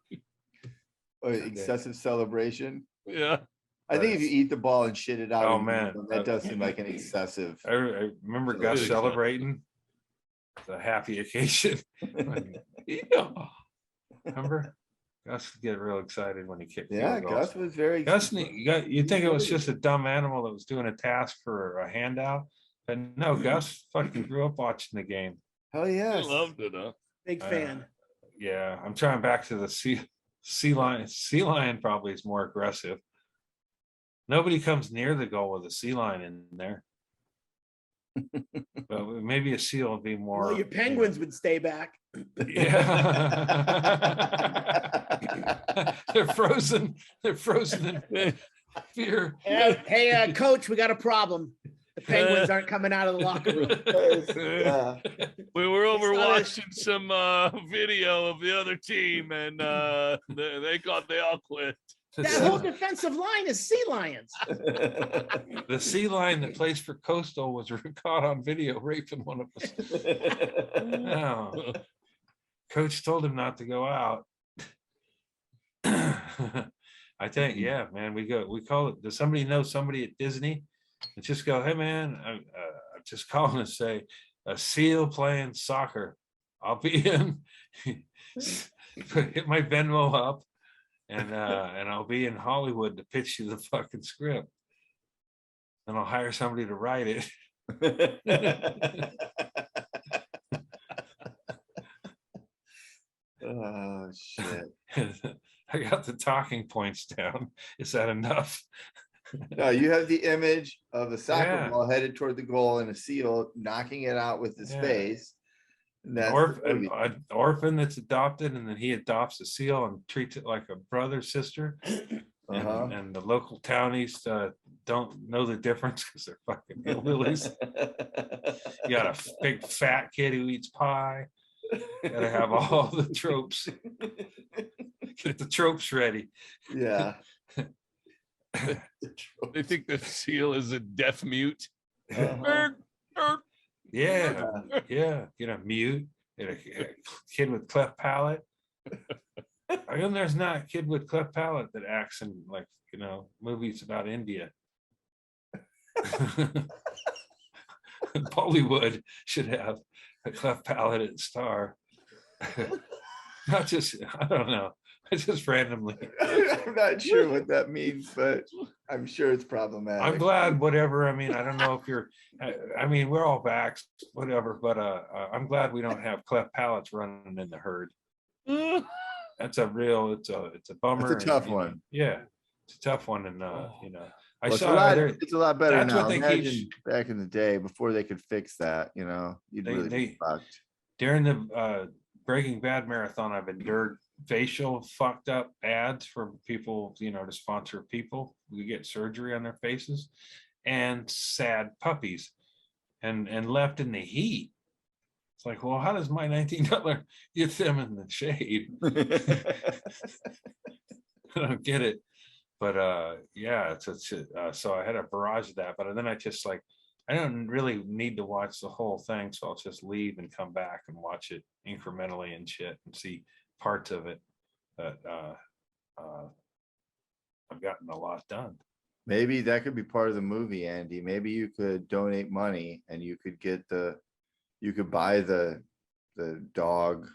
Or excessive celebration. Yeah. I think if you eat the ball and shit it out, Oh, in the man. end zone, that does seem like an excessive. I remember Gus Really celebrating the happy occasion. Yeah. Remember, Gus would get real excited when he kicked. Yeah, field goals. Gus was very. You think it was just a dumb animal that was doing a task for a handout, but no, Gus fucking grew up watching the game. Hell I yes. loved it, huh? Big fan. Yeah, I'm trying back to the sea lion. Sea lion probably is more aggressive. Nobody comes near the goal with a sea lion in there. But maybe a seal would be more. Well, your penguins would stay back. Yeah. They're frozen. They're frozen in fear. Hey, coach, we got a problem. The penguins aren't coming out of the locker room. Yeah. We were over It's not a- watching some video of the other team, and they all quit. That whole defensive line is sea lions. The sea lion that plays for Coastal was caught on video raping one of us. Oh. Coach told him not to go out. I think, yeah, man, we call it. Does somebody know somebody at Disney? And just go, hey man, I'm just calling to say a seal playing soccer. I'll be in. Hit my Venmo up, and I'll be in Hollywood to pitch you the fucking script. And I'll hire somebody to write it. Oh shit. I got the talking points down. Is that enough? No, you have the image of a soccer Yeah. ball headed toward the goal and a seal knocking it out with his Yeah. face. And that's An orphan that's adopted, and then he adopts a seal and treats it like a brother, sister. Uh-huh. And the local townies don't know the difference because they're fucking hillbillies. You got a big fat kid who eats pie. Gotta have all the tropes. Get the tropes ready. Yeah. They think the seal is a deaf mute. Uh-huh. Yeah, yeah. Get a mute. Get a kid with cleft palate. How come there's not a kid with cleft palate that acts in, like, movies about India? Bollywood should have a cleft palate star. Not just, I don't know. I just randomly. I'm not sure what that means, but I'm sure it's problematic. I'm glad, whatever. I mean, I don't know if you're, I mean, we're all backs, whatever, but I'm glad we don't have cleft palates running in the herd. That's a real, it's a bummer. It's a tough and, one. Yeah. it's a tough one. And, you know, I Well, saw other, it's a lot better that's now. what they keep Imagine back in the day before they could fix that, you know, you'd They- really be they- fucked. during the Breaking Bad marathon, I've endured facial fucked up ads for people, you know, to sponsor people who get surgery on their faces, and sad puppies, and left in the heat. It's like, well, how does my $19 get them in the shade? I don't get it. But yeah, so I had a barrage of that, but then I just like, I don't really need to watch the whole thing, so I'll just leave and come back and watch it incrementally and shit and see parts of it. But I've gotten a lot done. Maybe that could be part of the movie, Andy. Maybe you could donate money and you could get you could buy the dog,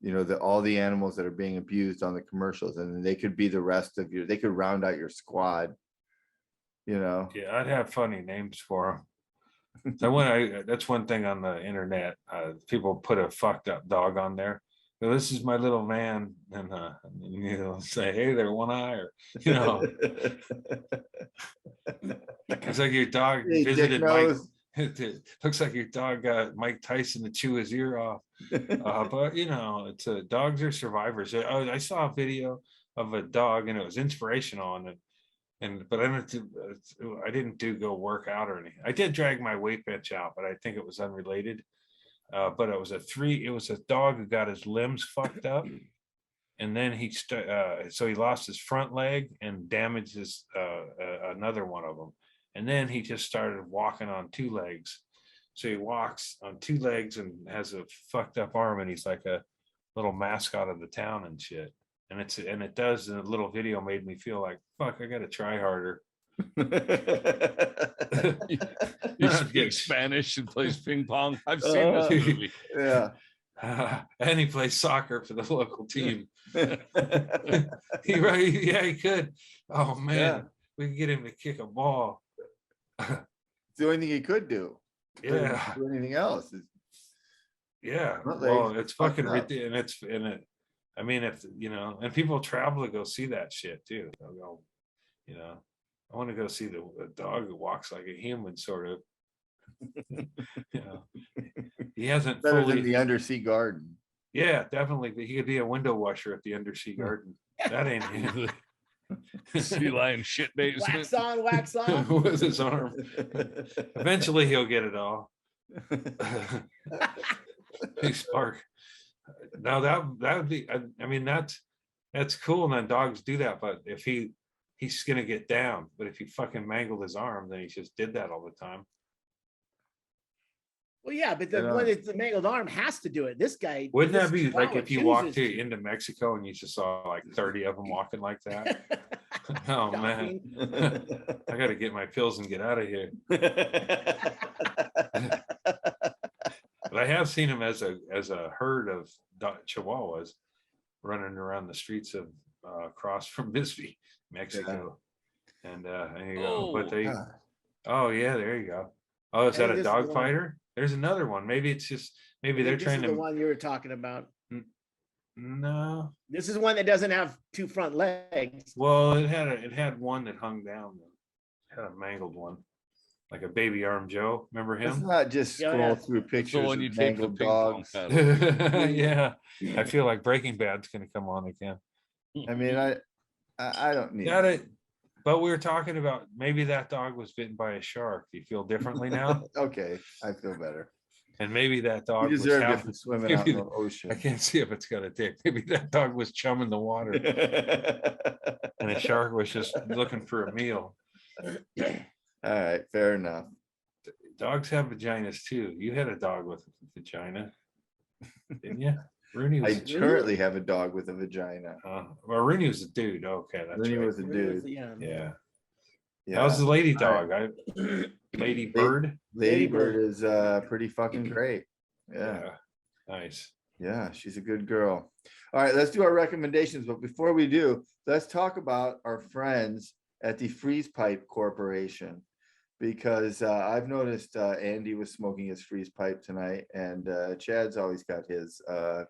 you know, all the animals that are being abused on the commercials, and then they could be the rest of they could round out your squad, you know. Yeah, I'd have funny names for them. That's one thing on the internet. People put a fucked up dog on there. Well, this is my little man, and you know, say, hey there, one eye, or you know, it's like your dog Hey, visited Dick Mike. Nose. It looks like your dog got Mike Tyson to chew his ear off. But you know, it's dogs are survivors. I saw a video of a dog, and it was inspirational, but I didn't go work out or anything. I did drag my weight bench out, but I think it was unrelated. But it was a dog who got his limbs fucked up, and then so he lost his front leg and damaged another one of them, and then he just started walking on two legs. So he walks on two legs and has a fucked up arm, and he's like a little mascot of the town and shit. And it does. And the little video made me feel like, fuck, I gotta try harder. He speaks Spanish and plays ping pong. I've seen this movie. Yeah. And he plays soccer for the local team. He could. Oh man, Yeah. we can get him to kick a ball. It's the only thing he could do. Couldn't Yeah, do anything else. yeah. Front Well, legs it's fucked fucking up. ridiculous, and it. I mean, if you know, and people travel to go see that shit too. They'll go, you know, I want to go see the dog who walks like a human, sort of. You know, he hasn't Better fully. than the undersea garden. Yeah, definitely. He could be a window washer at the undersea garden. That ain't him. Sea lion shit basement. Wax on, wax off. With his arm. Eventually he'll get it all. Hey, Spark. Now that would be, I mean, that's cool, and then dogs do that, but if he's gonna get down, but if he fucking mangled his arm, then he just did that all the time. Well, yeah, but the I know. one that's the mangled arm has to do it. This guy. Wouldn't this that be like chihuahua if you walked chooses into Mexico and you just saw like 30 of them walking like that? Oh man, I gotta get my pills and get out of here. But I have seen him as a herd of chihuahuas running around the streets of across from Bisbee, Mexico. And there you go. But they, Ah. oh yeah, there you go. Oh, is I that think a this is dog the one. fighter? There's another one. Maybe it's just maybe they're This trying is the to. one you were talking about. No, This is one that doesn't have two front legs. well, it had one that hung down. It had a mangled one, like a baby arm Joe. Remember Let's him? not just Yeah, scroll yeah. through It's the pictures one of you take the mangled ping pong dogs. paddle. Yeah, I feel like Breaking Bad's gonna come on again. I mean, I don't need Got it. But we were talking about maybe that dog was bitten by a shark. Do you feel differently now? Okay, I feel better. And maybe that You dog was deserved it half, for swimming out in the I ocean. can't see if it's got a dick. Maybe that dog was chumming the water and the shark was just looking for a meal. All right, fair enough. Dogs have vaginas too. You had a dog with a vagina, didn't you? Rooney was. I currently have a dog with a vagina. Well, Rooney was a dude. Okay, that's Rooney right. was a dude. Yeah. Yeah. Yeah. How's the lady All dog? Lady bird. Ladybird is pretty fucking great. Yeah. Nice. Yeah, she's a good girl. All right, let's do our recommendations. But before we do, let's talk about our friends at the Freeze Pipe Corporation. because I've noticed Andy was smoking his freeze pipe tonight, and Chad's always got his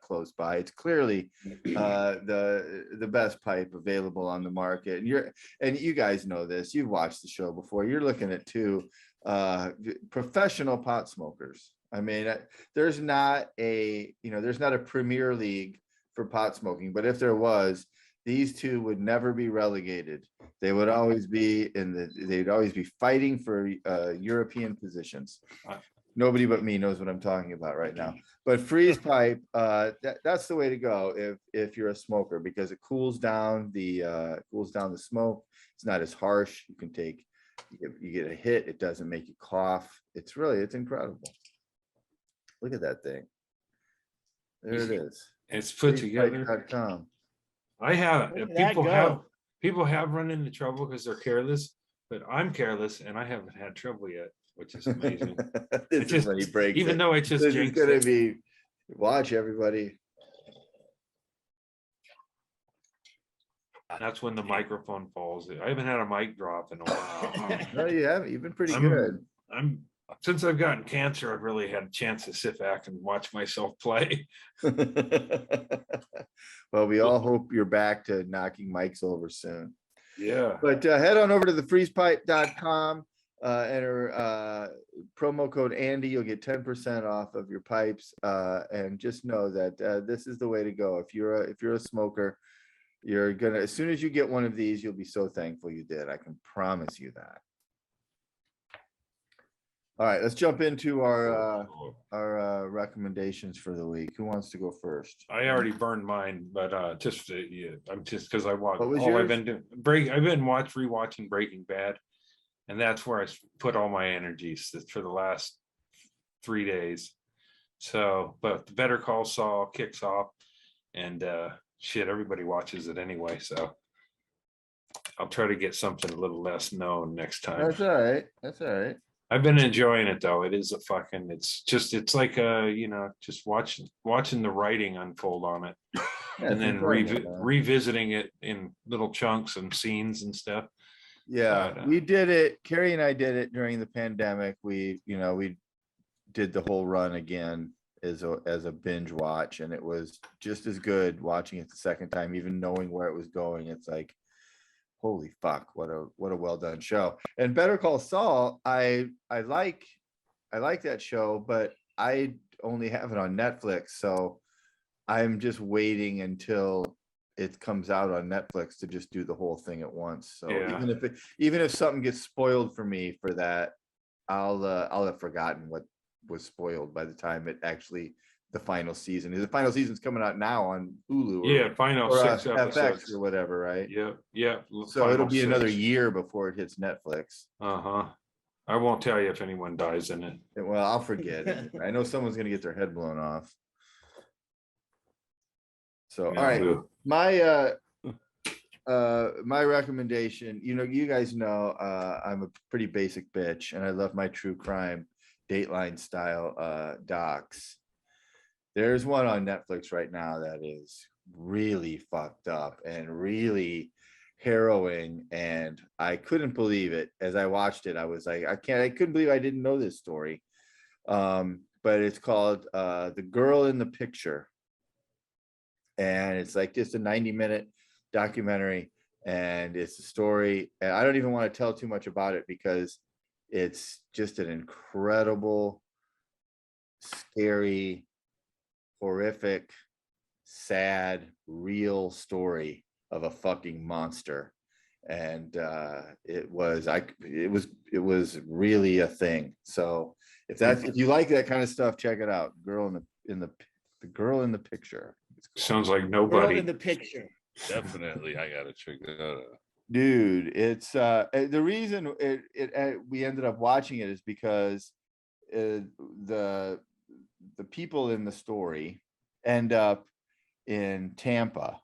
close by. It's clearly the best pipe available on the market. And you guys know this. You've watched the show before. You're looking at two professional pot smokers. I mean, there's not a Premier League for pot smoking, but if there was, these two would never be relegated. They would always be they'd always be fighting for European positions. Nobody but me knows what I'm talking about right now. But freeze pipe, that's the way to go if you're a smoker, because it cools down the smoke. It's not as harsh. You get a hit. It doesn't make you cough. It's incredible. Look at that thing. There it is. It's put together. freezepipe.com. I have Look at that people have run into trouble because they're careless, but I'm careless and I haven't had trouble yet, which is amazing. This is when he breaks Even it. though it just This is jinxed gonna it. be, watch everybody. That's when the microphone falls. I haven't had a mic drop in a while. No, you haven't. You've been pretty I'm- good. Since I've gotten cancer, I've really had a chance to sit back and watch myself play. Well, we all hope you're back to knocking mics over soon. Yeah. But head on over to the freezepipe.com, enter promo code Andy, you'll get 10% off of your pipes. And just know that this is the way to go. If you're a smoker, you're gonna, as soon as you get one of these, you'll be so thankful you did. I can promise you that. All right, let's jump into our recommendations for the week. Who wants to go first? I already burned mine, but I'm just because I watched. What was I've yours? been doing I've been rewatching Breaking Bad, and that's where I put all my energies for the last 3 days. So, but the Better Call Saul kicks off, and shit, everybody watches it anyway. So I'll try to get something a little less known next time. That's all right. That's all right. I've been enjoying it though. It is it's like just watching the writing unfold on it, Yeah, and it's then enjoyable, man. revisiting it in little chunks and scenes and stuff. Yeah, But, we did it. Carrie and I did it during the pandemic. We did the whole run again as a binge watch, and it was just as good watching it the second time, even knowing where it was going. It's like, holy fuck, what a well done show. And Better Call Saul, I like that show, but I only have it on Netflix, so I'm just waiting until it comes out on Netflix to just do the whole thing at once. So Yeah. even if something gets spoiled for me for that, I'll have forgotten what was spoiled by the time it actually the final season. The final season's coming out now on Hulu. Yeah, final or 6 FX episodes. or whatever, right? Yeah. So it'll be another year before it hits Netflix. I won't tell you if anyone dies in it. Well, I'll forget it. I know someone's gonna get their head blown off. So, all right, my recommendation, you guys know, I'm a pretty basic bitch and I love my true crime Dateline style docs. There's one on Netflix right now that is really fucked up and really harrowing, and I couldn't believe it. As I watched it, I was like, I couldn't believe I didn't know this story. But it's called The Girl in the Picture. And it's like just a 90-minute documentary, and it's a story. And I don't even want to tell too much about it because it's just an incredible, scary, horrific, sad, real story of a fucking monster. And it was really a thing. So if you like that kind of stuff, check it out. The Girl in the Picture. Sounds like Girl nobody. in the Picture. Definitely, I gotta check that out. Dude, it's the reason we ended up watching it is because the people in the story end up in Tampa,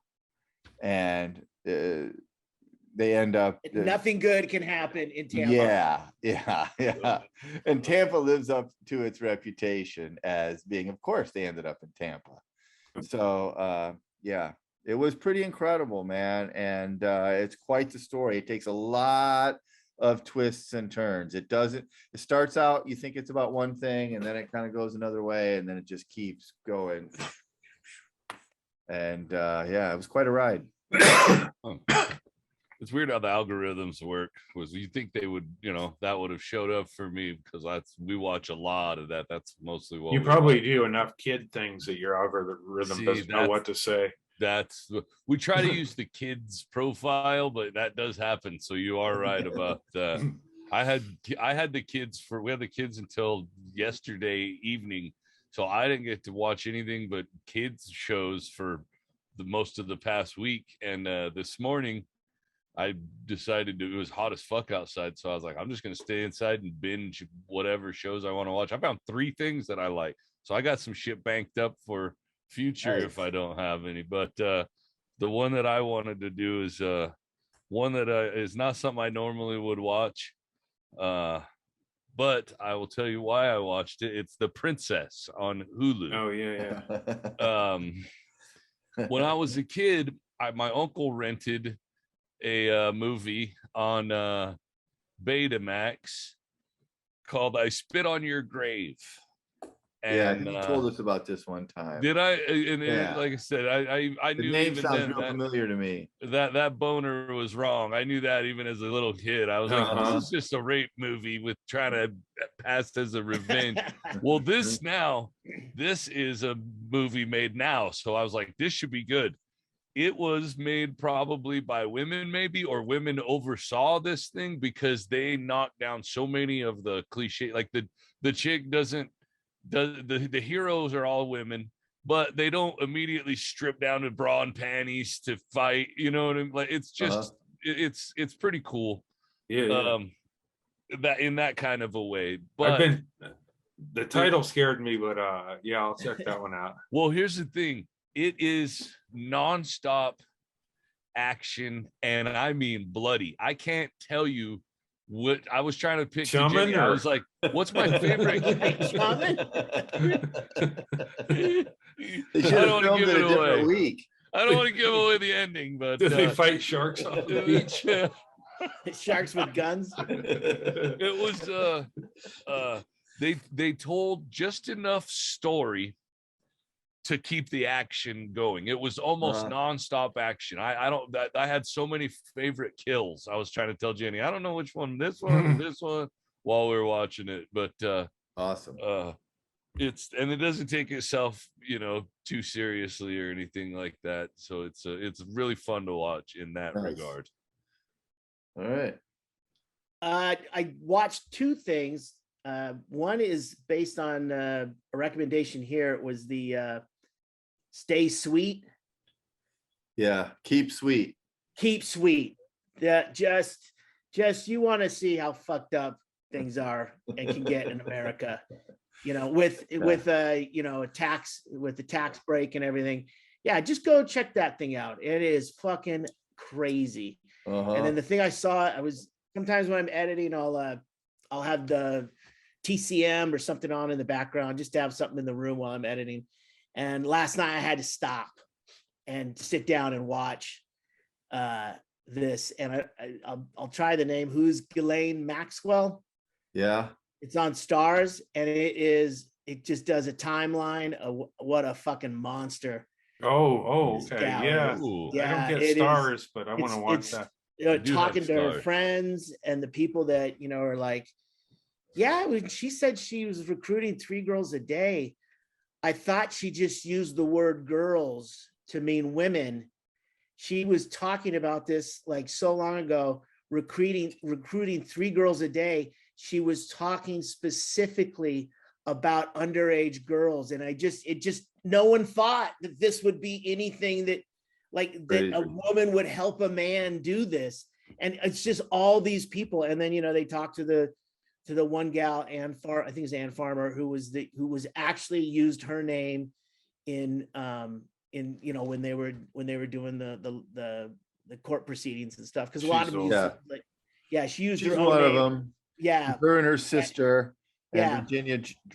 and they end up Nothing good can happen in Tampa. Yeah. And Tampa lives up to its reputation as being, of course, they ended up in Tampa. So yeah, it was pretty incredible, man. And it's quite the story. It takes a lot of twists and turns. It starts out, you think it's about one thing, and then it kind of goes another way, and then it just keeps going. And yeah, it was quite a ride. It's weird how the algorithms work. Was you think they would, that would have showed up for me because we watch a lot of that. That's mostly what You we probably watch. do enough kid things that your algorithm doesn't know what to say. We try to use the kids profile, but that does happen. So you are right about that. We had the kids until yesterday evening. So I didn't get to watch anything but kids shows for the most of the past week. And this morning I decided it was hot as fuck outside. So I was like, I'm just going to stay inside and binge whatever shows I want to watch. I found 3 things that I like. So I got some shit banked up for future if I don't have any. But the one that I wanted to do is one that is not something I normally would watch. But I will tell you why I watched it. It's The Princess on Hulu. Oh, yeah. When I was a kid, my uncle rented a movie on Betamax called I Spit on Your Grave. And you told us about this one time. Did I? And like I said, I the knew name even sounds then real familiar to me. That boner was wrong. I knew that even as a little kid. I was like, oh, this is just a rape movie with trying to pass as a revenge. Well, this is a movie made now. So I was like, this should be good. It was made probably by women, maybe, or women oversaw this thing because they knocked down so many of the cliche. Like the chick the heroes are all women, but they don't immediately strip down to bra and panties to fight. You know what I mean? Like it's just it's pretty cool. Yeah. That in that kind of a way. But the title scared me, but yeah, I'll check that one out. Well, here's the thing. It is nonstop action, and I mean bloody. I can't tell you what I was trying to pick. Chummin, I was like, what's my favorite? Chummin? They should I have don't filmed give it it a different away. week. I don't want to give away the ending, but did they fight sharks on the beach? Sharks with guns. It was they told just enough story to keep the action going. It was almost nonstop action. I had so many favorite kills. I was trying to tell Jenny, I don't know which one, this one or this one, while we were watching it. But awesome. It doesn't take itself, too seriously or anything like that. So it's really fun to watch in that regard. All right. I watched 2 things. One is based on a recommendation here. It was the Stay Sweet. Yeah, Keep Sweet. Keep Sweet. That just you want to see how fucked up things are and can get in America. With a tax, with the tax break and everything. Yeah, just go check that thing out. It is fucking crazy. And then the thing I saw, sometimes when I'm editing, I'll have the TCM or something on in the background just to have something in the room while I'm editing. And last night I had to stop and sit down and watch this. And I'll try the name. Who's Ghislaine Maxwell? Yeah. It's on Stars, and it just does a timeline of what a fucking monster. Oh, okay. Yeah. I don't get Stars, but I want to watch that. Talking to her friends and the people that, are like, yeah, when she said she was recruiting 3 girls a day, I thought she just used the word girls to mean women. She was talking about this like so long ago, recruiting 3 girls a day. She was talking specifically about underage girls. And no one thought that this would be anything that a woman would help a man do this. And it's just all these people. And then, they talked to the one gal, I think it's Ann Farmer, who was actually used her name in when they were doing the court proceedings and stuff. Because a lot of them, she used her own one name. of them. Yeah, her and her sister. And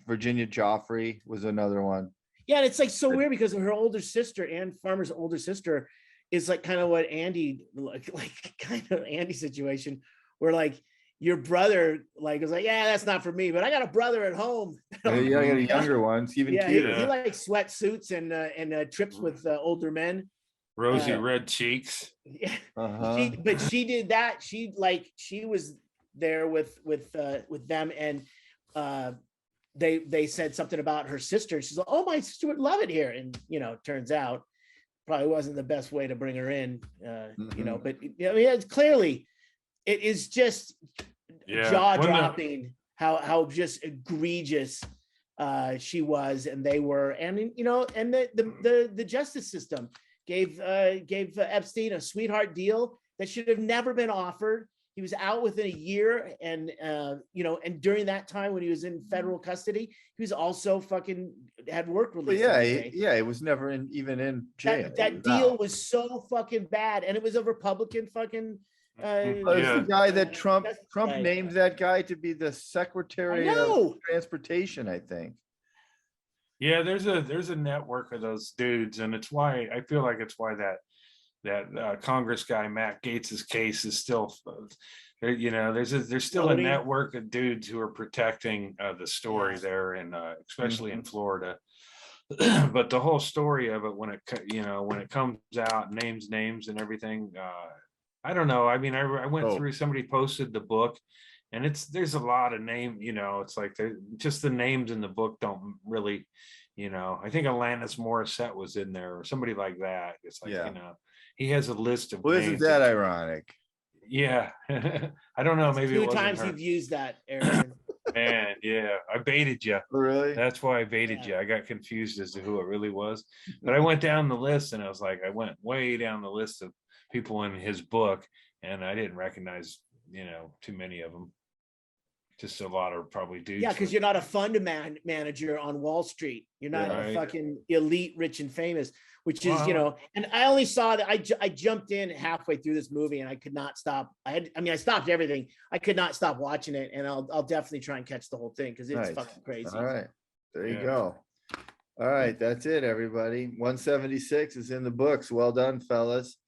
Virginia Joffrey was another one. Yeah, and it's like so weird because her older sister, Ann Farmer's older sister, is like kind of what Andy, like kind of Andy situation, where like your brother like was like, yeah, that's not for me, but I got a brother at home. Yeah, I got a younger ones, even Yeah, cuter. he likes sweatsuits and trips with older men. Rosy red cheeks. Yeah, Uh-huh. but she did that. She was there with them, and they said something about her sister. She's like, oh, my sister would love it here, and turns out probably wasn't the best way to bring her in. But I mean, it's clearly it is just jaw dropping how just egregious she was, and they were, and and the justice system gave Epstein a sweetheart deal that should have never been offered. He was out within a year, and and during that time when he was in federal custody, he was also fucking had work release. It was never even in jail. That deal was so fucking bad, and it was a Republican fucking. It's the guy that Trump named that guy to be the Secretary of Transportation, I think. Yeah, there's a network of those dudes, and it's why I feel like it's why that Congress guy Matt Gates's case is still, there's still a network of dudes who are protecting the story there, and especially in Florida. But the whole story of it, when it comes out, names and everything, I don't know. I mean, I went through. Somebody posted the book, and there's a lot of name. It's like just the names in the book don't really. I think Alanis Morissette was in there, or somebody like that. It's like he has a list of. Well, isn't that ironic? Yeah, I don't know. Maybe 2 times you've used that, Erickson. Man, yeah, I baited you. Really? That's why I baited you. I got confused as to who it really was. But I went down the list, and I went way down the list of people in his book, and I didn't recognize, too many of them. Just a lot of probably dudes. Yeah, because you're not a fund manager on Wall Street. You're not a fucking elite, rich and famous, which is, and I only saw that I jumped in halfway through this movie, and I could not stop. I stopped everything. I could not stop watching it, and I'll definitely try and catch the whole thing because it's fucking crazy. All right. There you go. All right. That's it, everybody. 176 is in the books. Well done, fellas.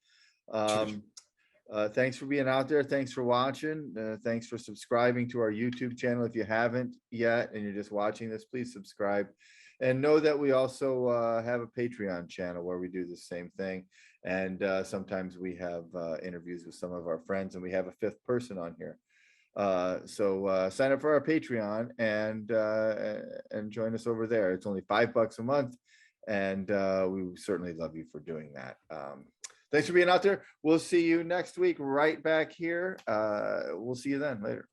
Thanks for being out there. Thanks for watching. Thanks for subscribing to our YouTube channel. If you haven't yet and you're just watching this, please subscribe. And know that we also have a Patreon channel where we do the same thing. And sometimes we have interviews with some of our friends, and we have a 5th person on here. So sign up for our Patreon and join us over there. It's only $5 a month. And we certainly love you for doing that. Thanks for being out there. We'll see you next week right back here. We'll see you then later.